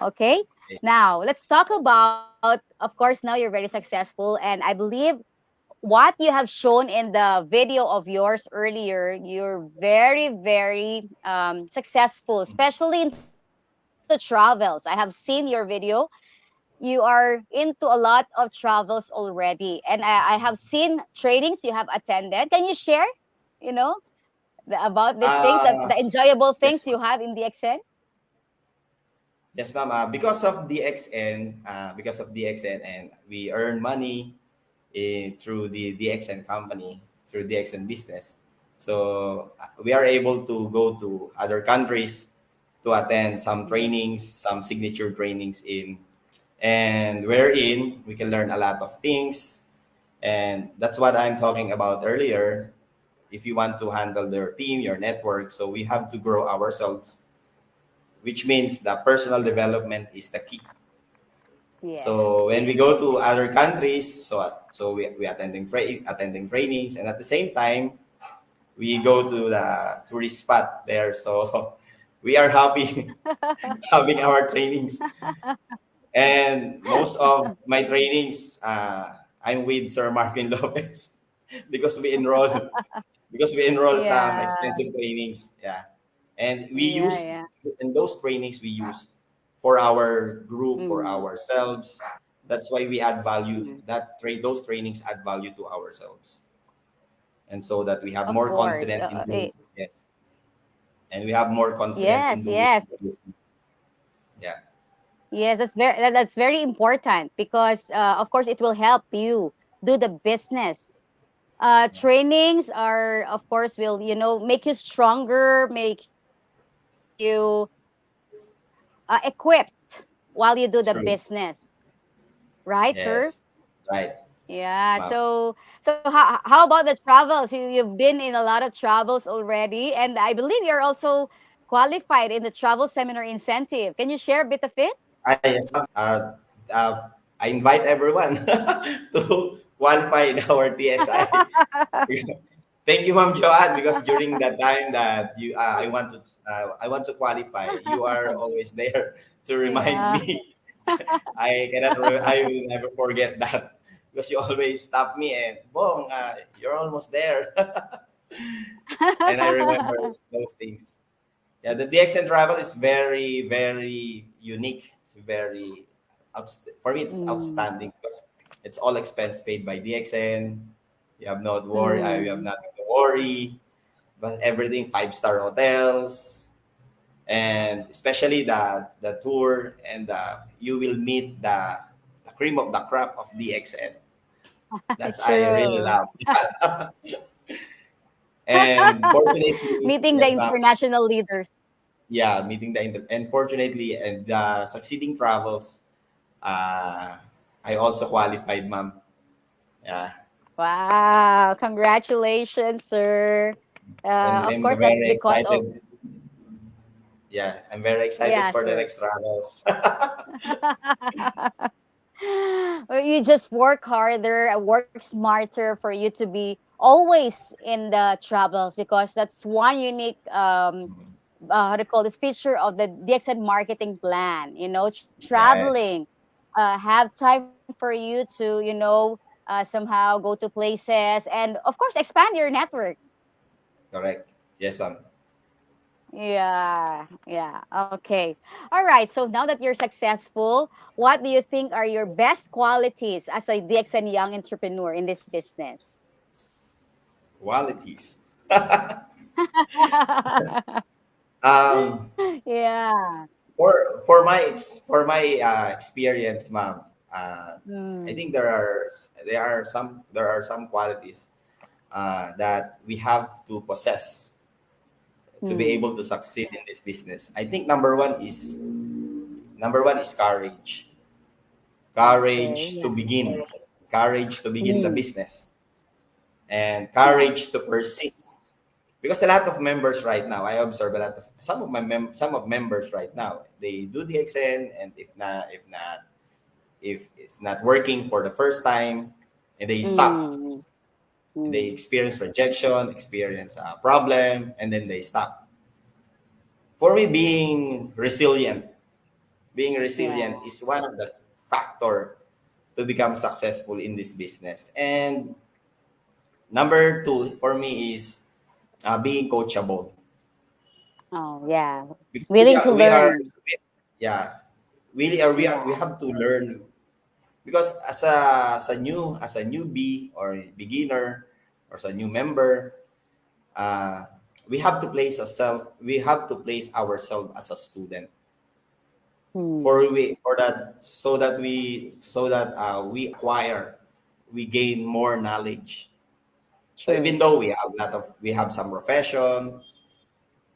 Speaker 2: Okay.
Speaker 4: Okay.
Speaker 2: Now let's talk about, of course, now you're very successful. And I believe what you have shown in the video of yours earlier, you're very, very successful, especially into travels. I have seen your video. You are into a lot of travels already. And I have seen trainings you have attended. Can you share, you know, about these things,
Speaker 4: Uh,
Speaker 2: the enjoyable
Speaker 4: yes,
Speaker 2: things you have in the DXN?
Speaker 4: yes, ma'am. Because of DXN, and we earn money through the DXN company, through DXN business. So we are able to go to other countries to attend some
Speaker 2: Mm.
Speaker 4: trainings, some signature trainings and wherein we can learn a lot of things. And that's what I'm talking about earlier. If you want to handle your team, your network, so we have to grow ourselves, which means the personal development is the key.
Speaker 2: Yes,
Speaker 4: So when we
Speaker 2: yes.
Speaker 4: go to other countries, so we attending trainings, and at the same time we go to the tourist spot there. So we are happy having our trainings, and most of my trainings, I'm with Sir Marvin Lopez because we enroll some
Speaker 2: Yeah,
Speaker 4: extensive trainings. Yeah, and we
Speaker 2: yeah,
Speaker 4: use
Speaker 2: yeah.
Speaker 4: in those trainings we use for our group, for
Speaker 2: Mm,
Speaker 4: ourselves. That's why we add value.
Speaker 2: mm.
Speaker 4: Those trainings add value to ourselves, and so that we have
Speaker 2: Of
Speaker 4: more
Speaker 2: course.
Speaker 4: confidence in doing. Yes, and we have more confidence in
Speaker 2: Yes,
Speaker 4: doing
Speaker 2: yes.
Speaker 4: this. Yeah,
Speaker 2: Yes, that's very important because of course it will help you do the business.
Speaker 4: yeah,
Speaker 2: Trainings are, of course, will, make you stronger, make you equipped while you do the
Speaker 4: true.
Speaker 2: business, right, sir?
Speaker 4: Yes, right. Yes,
Speaker 2: Yeah.
Speaker 4: ma'am.
Speaker 2: So how about the travels? You've been in a lot of travels already, and I believe you're also qualified in the travel seminar incentive. Can you share a bit of it?
Speaker 4: Yes, ma'am. I invite everyone to qualify in our TSI. Thank you, Ma'am Joanne, because during that time that I want to qualify, you are always there to remind
Speaker 2: Yeah.
Speaker 4: me. I will never forget that because you always stop me and Bong, you're almost there, and I remember those things. Yeah, the DXN travel is very, very unique. It's very, for me, it's
Speaker 2: Mm,
Speaker 4: outstanding because It's all expense paid by DXN. You have no worry. You have
Speaker 2: Mm.
Speaker 4: nothing to worry. But everything 5-star hotels, and especially the tour, and you will meet the cream of the crop of DXN. That's I really
Speaker 2: True.
Speaker 4: love. And fortunately,
Speaker 2: Meeting the
Speaker 4: yes, ma'am.
Speaker 2: international leaders.
Speaker 4: Yeah, meeting and fortunately, and the succeeding travels. Uh, I also qualified, ma'am. Yeah,
Speaker 2: Wow, congratulations, sir.
Speaker 4: and
Speaker 2: Of
Speaker 4: I'm
Speaker 2: course, that's
Speaker 4: very
Speaker 2: because of,
Speaker 4: excited. Yeah, I'm very excited
Speaker 2: yeah,
Speaker 4: for the
Speaker 2: sir.
Speaker 4: next travels.
Speaker 2: Well, you just work harder, work smarter for you to be always in the travels, because that's one unique how to call this feature of the DXN marketing plan.
Speaker 4: Yes,
Speaker 2: Traveling, have time for you to somehow go to places, and of course expand your network.
Speaker 4: correct. Yes, ma'am.
Speaker 2: Yeah, yeah. Okay. All right. So now that you're successful, what do you think are your best qualities as a DXN young entrepreneur in this business?
Speaker 4: Qualities. Um,
Speaker 2: Yeah.
Speaker 4: for my experience, ma'am. I
Speaker 2: Mm,
Speaker 4: think there are some qualities that we have to possess to be
Speaker 2: mm.
Speaker 4: able to succeed in this business. I think number one is courage.
Speaker 2: Okay.
Speaker 4: Courage to
Speaker 2: Yeah.
Speaker 4: begin. Courage to begin the
Speaker 2: Mm,
Speaker 4: business, and
Speaker 2: yeah.
Speaker 4: courage to persist. Because a lot of members right now, I observe a lot of some of members right now. They do the XN, and if it's not working for the first time, and they stop.
Speaker 2: Mm,
Speaker 4: They
Speaker 2: mm.
Speaker 4: experience rejection, experience a problem, and then they stop. For me, being
Speaker 2: Yeah.
Speaker 4: resilient is one of the factor to become successful in this business. And number two for me is being coachable.
Speaker 2: Oh, yeah.
Speaker 4: Because
Speaker 2: Willing to
Speaker 4: we are
Speaker 2: learn.
Speaker 4: yeah, we
Speaker 2: Yeah.
Speaker 4: have to learn, because as a newbie or beginner, or as a new member, uh, we have to place ourselves as a student,
Speaker 2: Mm,
Speaker 4: so that we gain more knowledge. So even
Speaker 2: true.
Speaker 4: though we have some profession,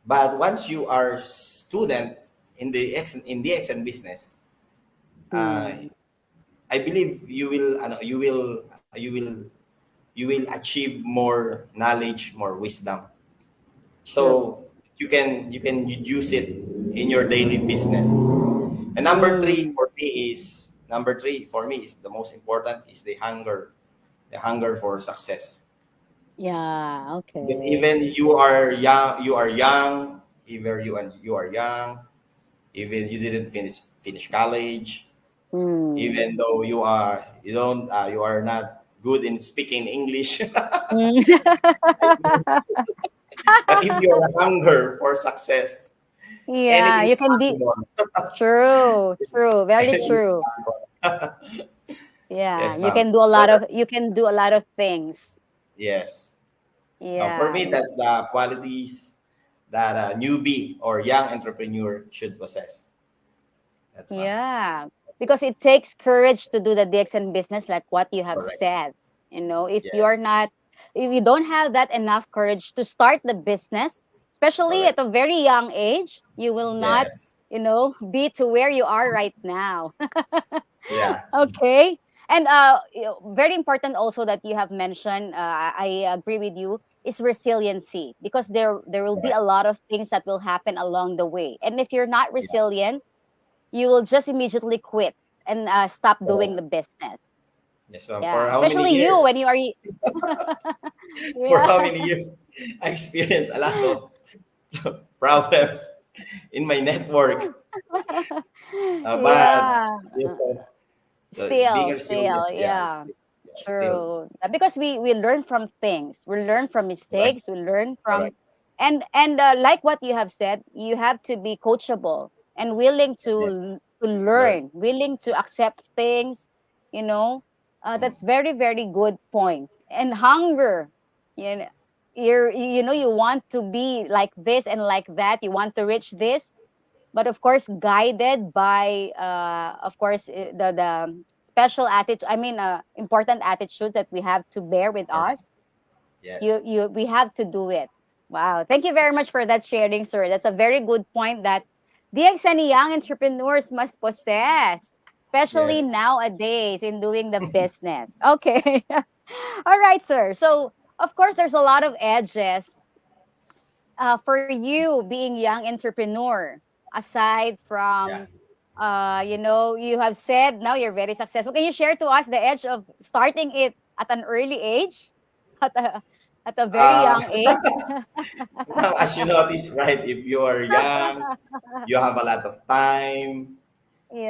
Speaker 4: but once you are student in the XN business, uh,
Speaker 2: Mm,
Speaker 4: I believe you will achieve more knowledge, more wisdom.
Speaker 2: true.
Speaker 4: So you can use it in your daily business. And
Speaker 2: Mm,
Speaker 4: number three for me is the most important is the hunger for success.
Speaker 2: yeah.
Speaker 4: Because
Speaker 2: Okay.
Speaker 4: even you are young, even you didn't finish college,
Speaker 2: Mm.
Speaker 4: even though you are not good in speaking English.
Speaker 2: Mm.
Speaker 4: But if you are hunger for success,
Speaker 2: Yeah,
Speaker 4: anything
Speaker 2: you
Speaker 4: is
Speaker 2: can be
Speaker 4: possible.
Speaker 2: true, true, very
Speaker 4: Anything is
Speaker 2: true.
Speaker 4: possible.
Speaker 2: Yeah,
Speaker 4: Yes, ma'am. So that's
Speaker 2: you can do a lot of things.
Speaker 4: yes. For
Speaker 2: Yeah,
Speaker 4: me, that's the qualities that a newbie or young entrepreneur should possess. That's ma'am.
Speaker 2: yeah. Because it takes courage to do the DXN business, like what you have
Speaker 4: Correct.
Speaker 2: said.
Speaker 4: Yes.
Speaker 2: If you don't have that enough courage to start the business, especially at
Speaker 4: Correct.
Speaker 2: a very young age, you will not,
Speaker 4: Yes.
Speaker 2: be to where you are right now.
Speaker 4: Yeah.
Speaker 2: Okay. And very important also that you have mentioned, I agree with you, is resiliency, because there will be
Speaker 4: Correct.
Speaker 2: a lot of things that will happen along the way. And if you're not
Speaker 4: Yeah.
Speaker 2: resilient, you will just immediately quit and stop doing
Speaker 4: Correct.
Speaker 2: the business.
Speaker 4: Yes, ma'am. For
Speaker 2: Yeah,
Speaker 4: how many
Speaker 2: especially you when you
Speaker 4: years?
Speaker 2: are
Speaker 4: For
Speaker 2: yeah.
Speaker 4: how many years I experienced a lot of problems in my network. But
Speaker 2: Yeah.
Speaker 4: you know, so being
Speaker 2: Still,
Speaker 4: resilient,
Speaker 2: yeah.
Speaker 4: yeah, still
Speaker 2: True. Because we learn from things. We learn from
Speaker 4: correct,
Speaker 2: mistakes. We learn from,
Speaker 4: correct.
Speaker 2: and like what you have said, you have to be coachable and willing to
Speaker 4: Yes,
Speaker 2: to
Speaker 4: learn.
Speaker 2: learn, willing to accept things, you know. That's very, very good point. And hunger, you know, you want to be like this and like that. You want to reach this, but of course, guided by, of course, the special attitude. I mean, important attitudes that we have to bear with
Speaker 4: Correct.
Speaker 2: us.
Speaker 4: Yes.
Speaker 2: We have to do it. Wow, thank you very much for that sharing, sir. That's a very good point that DXN young entrepreneurs must possess, especially
Speaker 4: Yes.
Speaker 2: nowadays in doing the business. Okay. All right, sir. So, of course, there's a lot of edges for you being young entrepreneur. Aside
Speaker 4: Yeah.
Speaker 2: from, you have said now you're very successful. Can you share to us the edge of starting it at an early age, at a at a very
Speaker 4: Uh,
Speaker 2: young age?
Speaker 4: Now, as you notice, right, if you are young, you have a lot of time,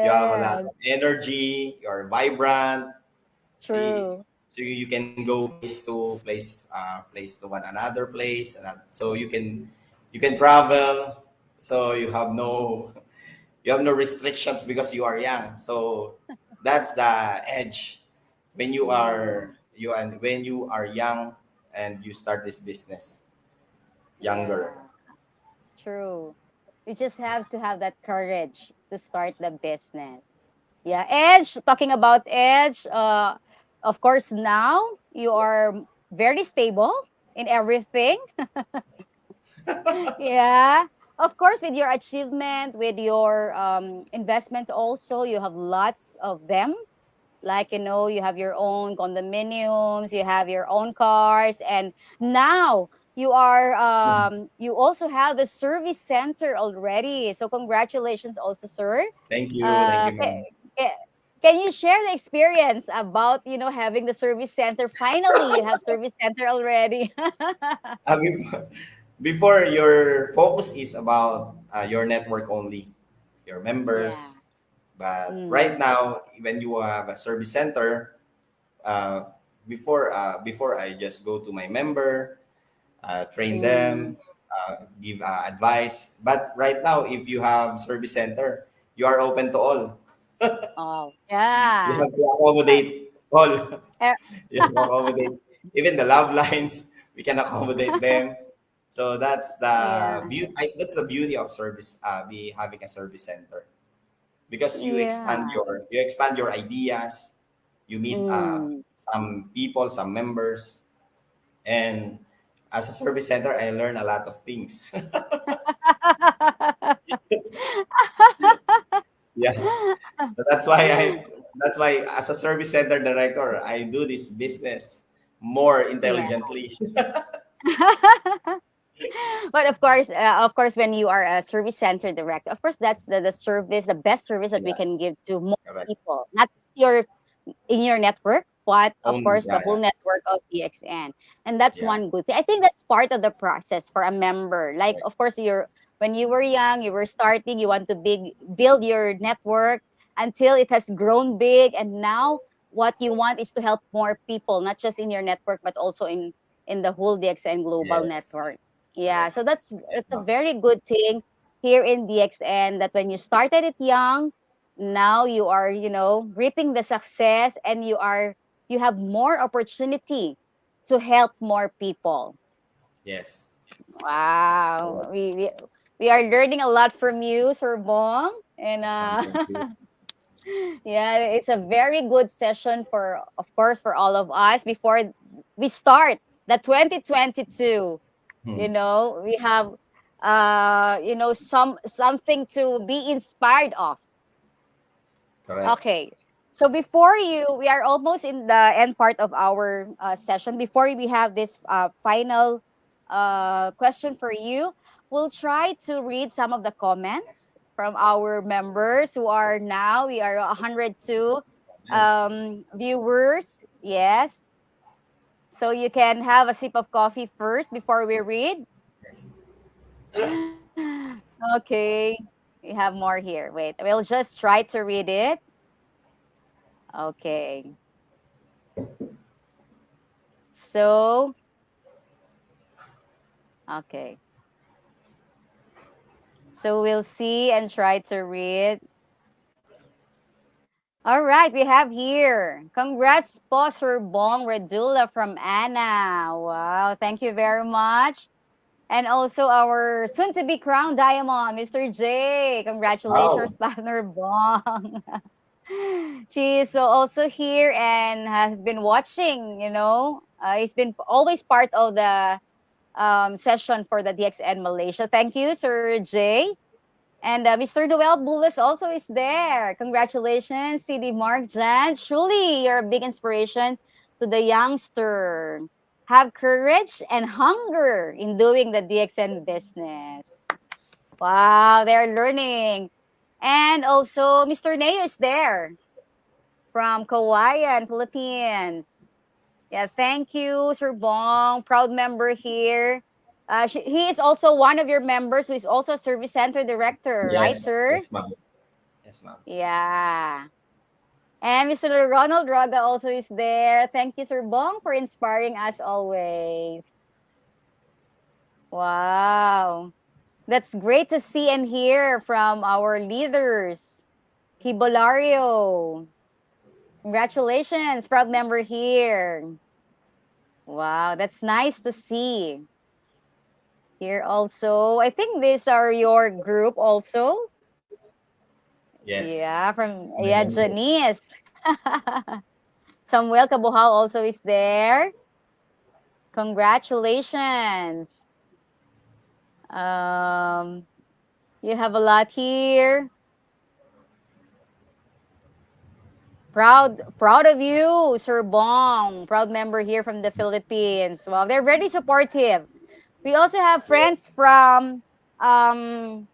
Speaker 4: you have a lot
Speaker 2: Yes,
Speaker 4: of energy, you're vibrant. See,
Speaker 2: true.
Speaker 4: so you can go place to one another place, and so you can travel. So you have no restrictions because you are young. So that's the edge when
Speaker 2: Mm,
Speaker 4: when you are young and you start this business younger.
Speaker 2: yeah, true. You just have to have that courage to start the business. Yeah, Edge, talking about Edge, of course, now you are very stable in everything. Yeah. Of course, with your achievement, with your investment also, you have lots of them. Like, you have your own condominiums, you have your own cars, and now you also have the service center already. So congratulations also, sir.
Speaker 4: Thank
Speaker 2: Uh,
Speaker 4: you,
Speaker 2: ca-
Speaker 4: ma'am.
Speaker 2: ca- can you share the experience about, having the service center? Finally, you have service center already.
Speaker 4: Before, before your focus is about your network only, your
Speaker 2: Yeah.
Speaker 4: members. But right
Speaker 2: Mm.
Speaker 4: now, when you have a service center, uh, before I just go to my member, train
Speaker 2: Mm.
Speaker 4: them, give advice. But right now, if you have service center, you are open to all.
Speaker 2: Oh,
Speaker 4: You
Speaker 2: yeah.
Speaker 4: have to
Speaker 2: Uh,
Speaker 4: accommodate all.
Speaker 2: er,
Speaker 4: You have to accommodate even the love lines. We can accommodate them. So that's the
Speaker 2: yeah.
Speaker 4: beauty. That's the beauty of service. Be having a service center because
Speaker 2: Yeah.
Speaker 4: you expand your ideas. You meet
Speaker 2: Mm.
Speaker 4: some people, some members, and as a service center, I learn a lot of things. Yeah, so that's why as a service center director, I do this business more
Speaker 2: Yeah.
Speaker 4: intelligently.
Speaker 2: But of course, when you are a service center director, of course, that's the best service that we
Speaker 4: Yeah,
Speaker 2: can give to more
Speaker 4: correct.
Speaker 2: people, not your in your network, but of
Speaker 4: Only
Speaker 2: course, the whole
Speaker 4: yeah,
Speaker 2: network of DXN. And that's
Speaker 4: yeah,
Speaker 2: one good thing. I think that's part of the process for a member. Like,
Speaker 4: correct.
Speaker 2: of course, when you were young, you were starting, you want to build your network until it has grown big. And now what you want is to help more people, not just in your network, but also in the whole DXN global
Speaker 4: Yes,
Speaker 2: network. Yeah.
Speaker 4: correct.
Speaker 2: So that's a
Speaker 4: No,
Speaker 2: very good thing here in DXN that when you started it young, now you are reaping the success, and you have more opportunity to help more people.
Speaker 4: yes, correct.
Speaker 2: Wow, we are learning a lot from you, Sir Bong. And
Speaker 4: Yes, ma'am. Thank you.
Speaker 2: yeah, it's a very good session, for of course, for all of us before we start the 2022.
Speaker 4: Hmm,
Speaker 2: We have something to be inspired of.
Speaker 4: correct.
Speaker 2: Okay. So we are almost in the end part of our session. Before we have this final question for you, we'll try to read some of the comments from our members who are now, we are 102
Speaker 4: Yes.
Speaker 2: viewers. Yes. So you can have a sip of coffee first before we read.
Speaker 4: Yes.
Speaker 2: Okay. We have more here. Wait, we'll just try to read it. Okay. So, okay. So we'll see and try to read. All right, we have here. Congrats po, Sir Bong Redula from Anna. Wow, thank you very much. And also our soon-to-be crowned diamond, Mr. J. Congratulations,
Speaker 4: Wow.
Speaker 2: partner Bong. She is also here and has been watching, he's been always part of the session for the DXN Malaysia. Thank you, Sir J. And Mr. Noel Bulas also is there. Congratulations, CD Mark Jan. Truly, you're a big inspiration to the youngster. Have courage and hunger in doing the DXN business. Wow, they're learning. And also, Mr. Neo is there from Kauai, Philippines. Yeah, thank you, Sir Bong, proud member here. He is also one of your members who is also a service center director, right,
Speaker 4: Yes.
Speaker 2: sir?
Speaker 4: Yes, ma'am. Yes, ma'am.
Speaker 2: Yeah. And Mr. Ronald Roda also is there. Thank you, Sir Bong, for inspiring us always. Wow. That's great to see and hear from our leaders. Hibolario. Congratulations, proud member here. Wow, that's nice to see. Here also, I think these are your group also.
Speaker 4: Yes.
Speaker 2: Yeah, from
Speaker 4: My
Speaker 2: yeah,
Speaker 4: members.
Speaker 2: Janice. Samuel Kabuhal also is there. Congratulations. Um, you have a lot here. Proud of you, Sir Bong. Proud member here from the Philippines. Wow, they're very supportive. We also have friends from um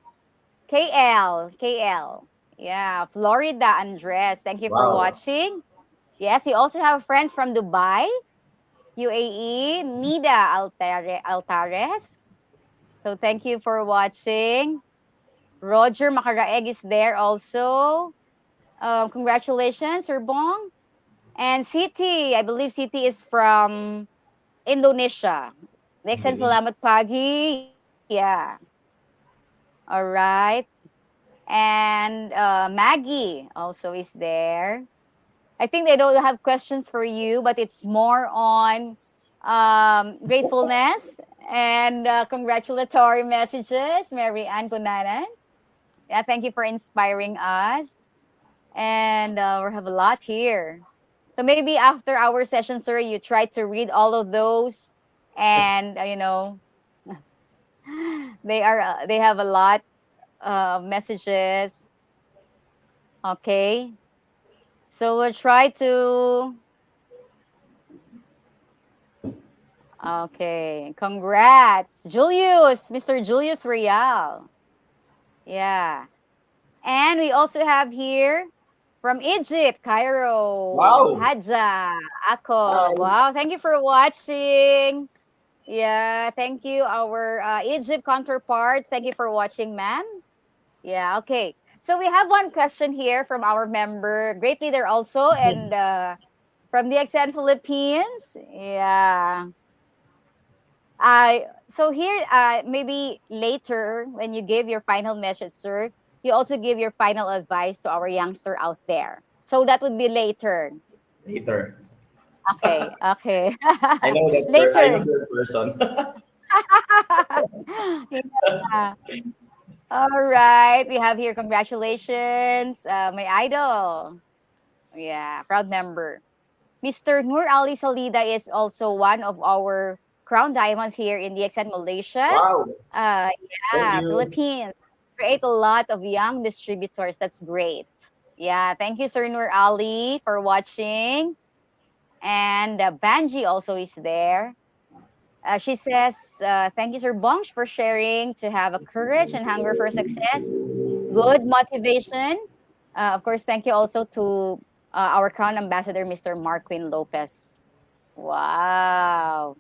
Speaker 2: KL. Yeah, Florida, Andres. Thank you for
Speaker 4: Wow.
Speaker 2: watching. Yes, we also have friends from Dubai, UAE, Nida Altares. So thank you for watching. Roger Makaraeg is there also. Congratulations, Sir Bong. And Siti, I believe Siti is from Indonesia. Nexen
Speaker 4: Indonesia.
Speaker 2: salamat pagi. Yeah. All right. And Maggie also is there. I think they don't have questions for you, but it's more on gratefulness and congratulatory messages. Mary Ann Kunanan. Yeah, thank you for inspiring us. And we have a lot here. So maybe after our session, sir, you try to read all of those, and they have a lot of messages. Okay, so we'll try to. Okay, congrats, Julius, Mr. Julius Real. Yeah, and we also have here from Egypt, Cairo,
Speaker 4: Wow.
Speaker 2: Hadja, Ako.
Speaker 4: Hi.
Speaker 2: Wow, thank you for watching. Yeah, thank you, our Egypt counterparts. Thank you for watching, ma'am. Yeah, okay. So we have one question here from our member, great leader also, and from the XN Philippines. Yeah. So here, maybe later when you give your final message, sir, you also give your final advice to our youngster out there. So that would be later.
Speaker 4: Later.
Speaker 2: Okay.
Speaker 4: I know that I know
Speaker 2: Later.
Speaker 4: that person.
Speaker 2: Yeah. All right. We have here congratulations, my idol. Yeah, proud member. Mr. Nur Ali Salida is also one of our crown diamonds here in DXN Malaysia.
Speaker 4: Wow.
Speaker 2: Uh,
Speaker 4: Thank
Speaker 2: yeah,
Speaker 4: you.
Speaker 2: Philippines. Create a lot of young distributors. That's great. Yeah, thank you, Sir Nur Ali, for watching. And Banji also is there. She says, thank you, Sir Bongsh, for sharing to have a courage and hunger for success. Good motivation. Of course, thank you also to our Crown Ambassador, Mr. Marquin Lopez. Wow.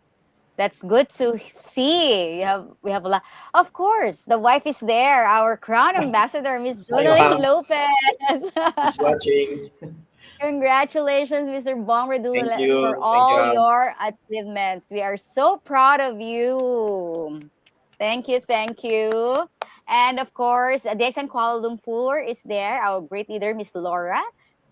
Speaker 2: That's good to see. We have a lot. Of course, the wife is there. Our Crown Ambassador, Miss
Speaker 4: Hi,
Speaker 2: Jonalyn
Speaker 4: ma'am.
Speaker 2: Lopez.
Speaker 4: She's watching.
Speaker 2: Congratulations, Mr. Bong
Speaker 4: Thank
Speaker 2: Redula, for
Speaker 4: you. Thank you,
Speaker 2: all
Speaker 4: ma'am.
Speaker 2: your achievements. We are so proud of you. Thank you, thank you. And of course, DXN Kuala Lumpur is there, our great leader, Miss Laura.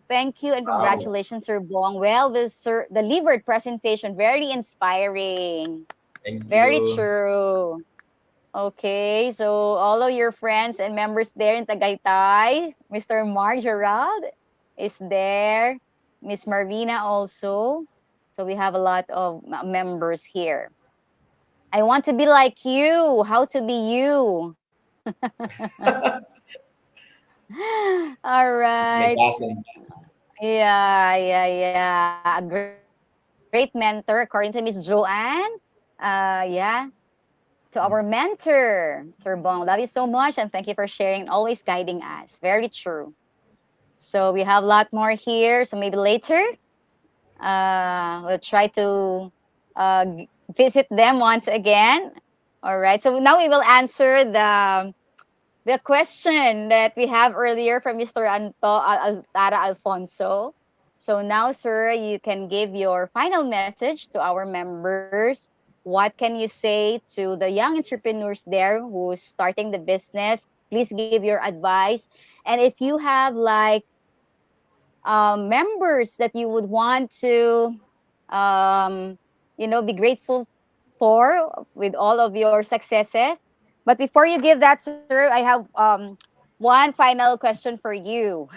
Speaker 2: Thank you and
Speaker 4: Wow.
Speaker 2: congratulations, Sir Bong. Well, the sir delivered presentation, very inspiring.
Speaker 4: Thank
Speaker 2: Very
Speaker 4: you.
Speaker 2: true. Okay, so all of your friends and members there in Tagaytay, Mr. Mark Gerald is there, Miss Marvina also. So we have a lot of members here. I want to be like you. How to be you? All
Speaker 4: It's my
Speaker 2: right.
Speaker 4: cousin.
Speaker 2: Yeah. A great mentor, according to Miss Joanne. Yeah. To our mentor, Sir Bong. Love you so much and thank you for sharing and always guiding us. Very true. So we have a lot more here. So maybe later, we'll try to visit them once again. All right. So now we will answer the question that we have earlier from Mr. Tara Alfonso. So now, sir, you can give your final message to our members. What can you say to the young entrepreneurs there who's starting the business? Please give your advice. And if you have like members that you would want to, um, be grateful for with all of your successes. But before you give that, sir, I have one final question for you.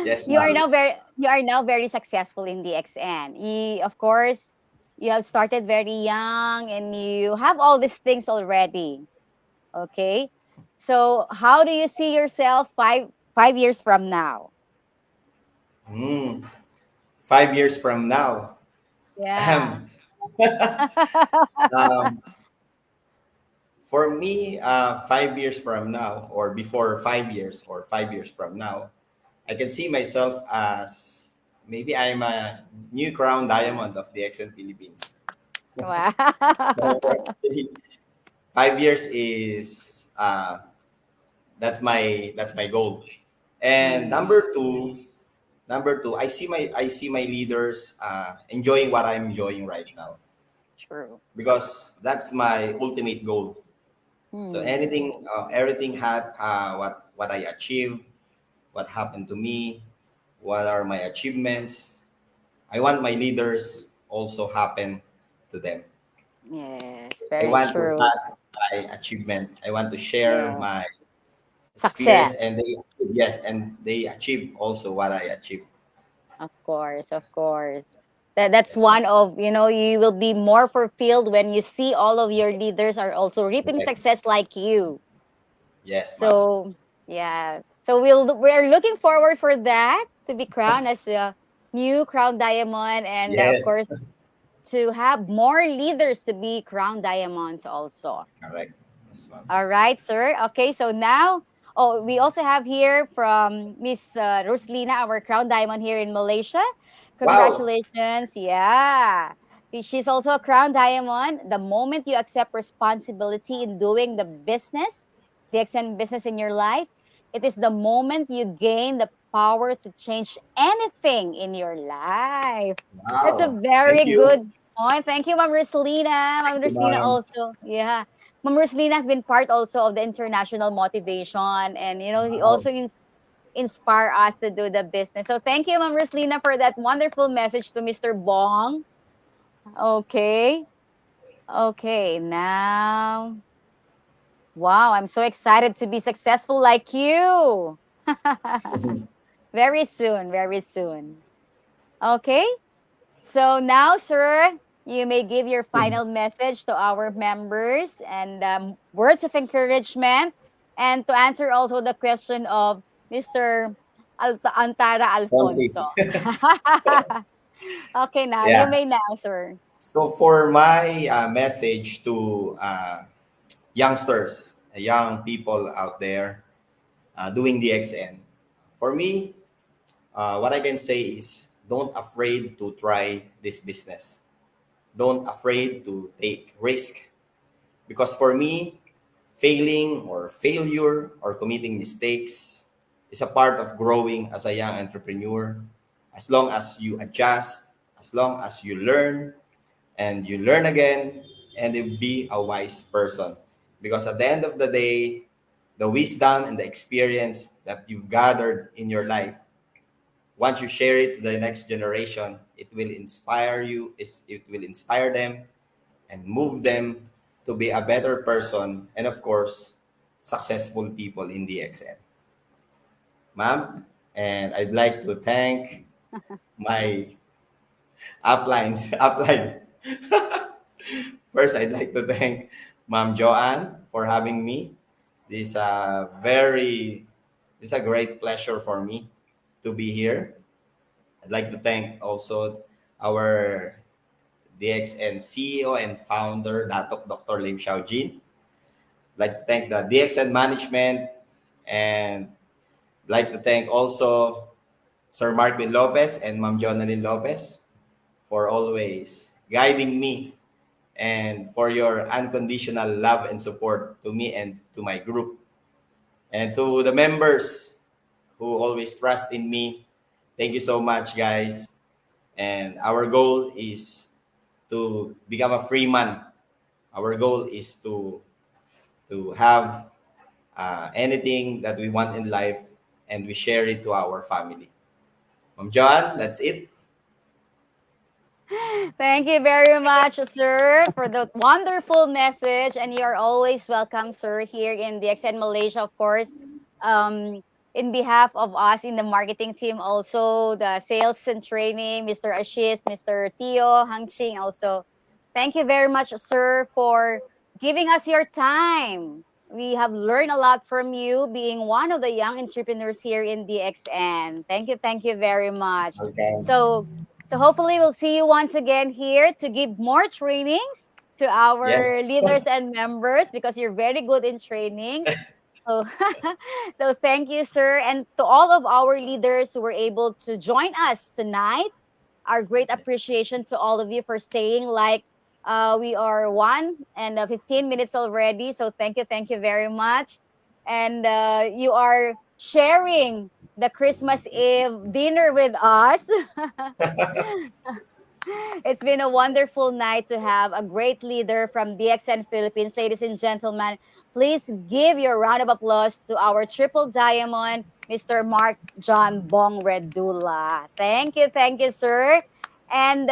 Speaker 4: Yes,
Speaker 2: You are
Speaker 4: ma'am.
Speaker 2: now very successful in the XN. Of course, you have started very young and you have all these things already. Okay, so how do you see yourself five years from now?
Speaker 4: Hmm. 5 years from now.
Speaker 2: Yeah.
Speaker 4: Um, um, for me, 5 years from now, or before 5 years, or 5 years from now, I can see myself as maybe I'm a new crown diamond of the XN Philippines.
Speaker 2: Wow.
Speaker 4: So for me, 5 years is that's my goal. And
Speaker 2: Mm,
Speaker 4: number two, I see my leaders enjoying what I'm enjoying right now,
Speaker 2: true.
Speaker 4: because that's my ultimate goal. So
Speaker 2: Mm,
Speaker 4: everything had what I achieved, what happened to me, what are my achievements. I want my leaders also happen to them.
Speaker 2: yes,
Speaker 4: I
Speaker 2: very
Speaker 4: want to
Speaker 2: true.
Speaker 4: pass my achievement. I want to share
Speaker 2: Yeah.
Speaker 4: my experience,
Speaker 2: Success.
Speaker 4: and they achieve also what I achieved.
Speaker 2: Of course, of course. That's
Speaker 4: Yes, ma'am.
Speaker 2: one of, you will be more fulfilled when you see all of your leaders are also reaping
Speaker 4: Correct.
Speaker 2: success like you.
Speaker 4: Yes, ma'am.
Speaker 2: So, yeah. So we're looking forward for that to be crowned as a new crown diamond and of
Speaker 4: Yes.
Speaker 2: course to have more leaders to be crown diamonds also.
Speaker 4: Correct. Yes, ma'am.
Speaker 2: All right, sir. Okay, so now, oh, we also have here from Miss Roslina, our crown diamond here in Malaysia.
Speaker 4: Wow.
Speaker 2: Congratulations. Yeah. She's also a crown diamond. The moment you accept responsibility in doing the extended business in your life, it is the moment you gain the power to change anything in your life. That's a
Speaker 4: Wow. Thank
Speaker 2: very
Speaker 4: you.
Speaker 2: good point. Thank you, Ma'am Roslina.
Speaker 4: Thank
Speaker 2: Ma'am
Speaker 4: you,
Speaker 2: Roslina
Speaker 4: ma'am.
Speaker 2: also. Yeah. Ma'am Roslina has been part also of the international motivation and he
Speaker 4: Wow.
Speaker 2: also inspire us to do the business. So thank you, Ma'am Roslina, for that wonderful message to Mr. Bong. Okay. Okay, now. Wow, I'm so excited to be successful like you. Very soon, very soon. Okay. So now, sir, you may give your final message to our members and words of encouragement, and to answer also the question of Mr. Antara
Speaker 4: Fonzie.
Speaker 2: Alfonso. Okay, now
Speaker 4: Yeah.
Speaker 2: you may now, sir.
Speaker 4: So for my message to youngsters, young people out there doing the XN, for me, what I can say is don't afraid to try this business. Don't afraid to take risk, because for me, failing or failure or committing mistakes is a part of growing as a young entrepreneur. As long as you adjust, as long as you learn and you learn again, and you be a wise person, because at the end of the day, the wisdom and the experience that you've gathered in your life, once you share it to the next generation, it will inspire you, it will inspire them and move them to be a better person and, of course, successful people in DXN. Ma'am, and I'd like to thank my uplines. Upline. First, I'd like to thank Ma'am Joanne for having me. This this is a great pleasure for me to be here. I'd like to thank also our DXN CEO and founder, Datok Dr. Lim Xiaojin. I'd like to thank the DXN management, and I'd like to thank also Sir Marvin Lopez and Ma'am Jonalyn Lopez for always guiding me and for your unconditional love and support to me and to my group. And to the members who always trust in me, thank you so much, guys. And our goal is to become a free man. Our goal is to have anything that we want in life, and we share it to our family. Ma'am Joanne, that's it.
Speaker 2: Thank you very much, sir, for the wonderful message. And you're always welcome, sir, here in DXN Malaysia, of course. In behalf of us in the marketing team, also the sales and training, Mr. Ashish, Mr. Tio, Hangching, also. Thank you very much, sir, for giving us your time. We have learned a lot from you, being one of the young entrepreneurs here in DXN. Thank you very much.
Speaker 4: Okay.
Speaker 2: So hopefully we'll see you once again here to give more trainings to our
Speaker 4: Yes.
Speaker 2: leaders and members, because you're very good in training. So, so thank you, sir. And to all of our leaders who were able to join us tonight, our great appreciation to all of you for staying. Like we are 1 and 15 minutes already. So thank you very much. And you are sharing the Christmas Eve dinner with us. It's been a wonderful night to have a great leader from DXN Philippines. Ladies and gentlemen, please give your round of applause to our triple diamond, Mr. Mark John Bong Redula. Thank you, sir. And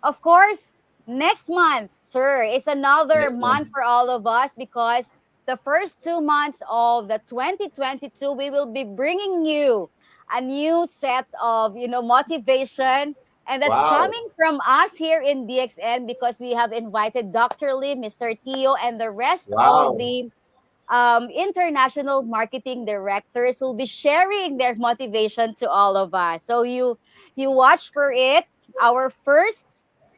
Speaker 2: of course, next month, sir, is another
Speaker 4: Yes, ma'am.
Speaker 2: month for all of us, because the first 2 months of the 2022, we will be bringing you a new set of, motivation. And that's
Speaker 4: Wow.
Speaker 2: coming from us here in DXN, because we have invited Dr. Lee, Mr. Tio, and the rest
Speaker 4: Wow.
Speaker 2: of the international marketing directors will be sharing their motivation to all of us. So you watch for it. Our first,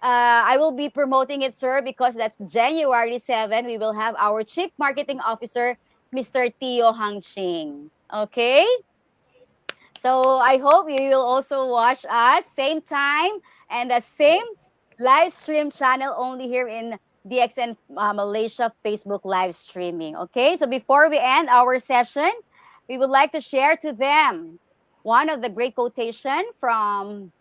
Speaker 2: I will be promoting it, sir, because that's January 7. We will have our Chief Marketing Officer, Mr. Tio Hangching. Okay? So I hope you will also watch us same time and the same live stream channel only here in DXN Malaysia Facebook live streaming. Okay, so before we end our session, we would like to share to them one of the great quotation from,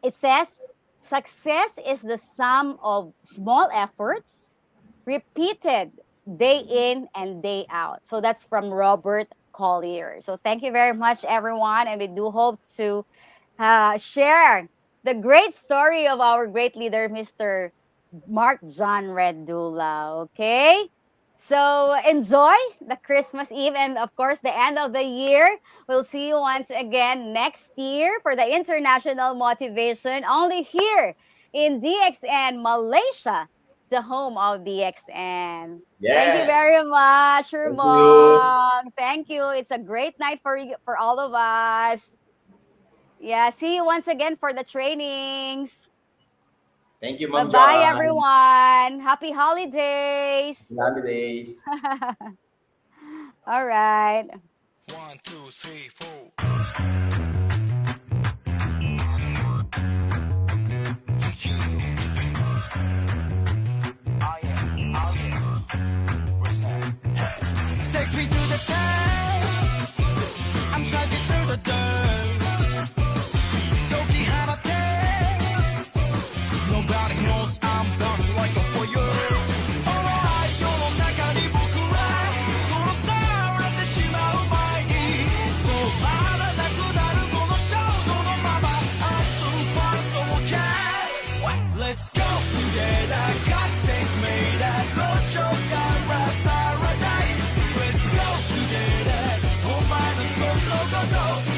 Speaker 2: it says, success is the sum of small efforts repeated day in and day out. So that's from Robert Collier. So thank you very much, everyone. And we do hope to share the great story of our great leader, Mr. Mark John Redula. Okay? So enjoy the Christmas Eve and, of course, the end of the year. We'll see you once again next year for the International Motivation, only here in DXN Malaysia, the home of DXN. Thank you very
Speaker 4: Yes.
Speaker 2: much,
Speaker 4: Thank you.
Speaker 2: Rumong. Thank you. It's a great night for all of us. Yeah, see you once again for the trainings.
Speaker 4: Thank you, Ma'am
Speaker 2: Bye-bye,
Speaker 4: Joanne.
Speaker 2: everyone. Happy holidays.
Speaker 4: Happy holidays.
Speaker 2: All right.
Speaker 3: 1, 2, 3, 4. Take me to the top. I'm 살기 싫거든. 속이 하나돼. Nobody knows I'm done like a for you. Alright, 世の中に僕はこの go, go!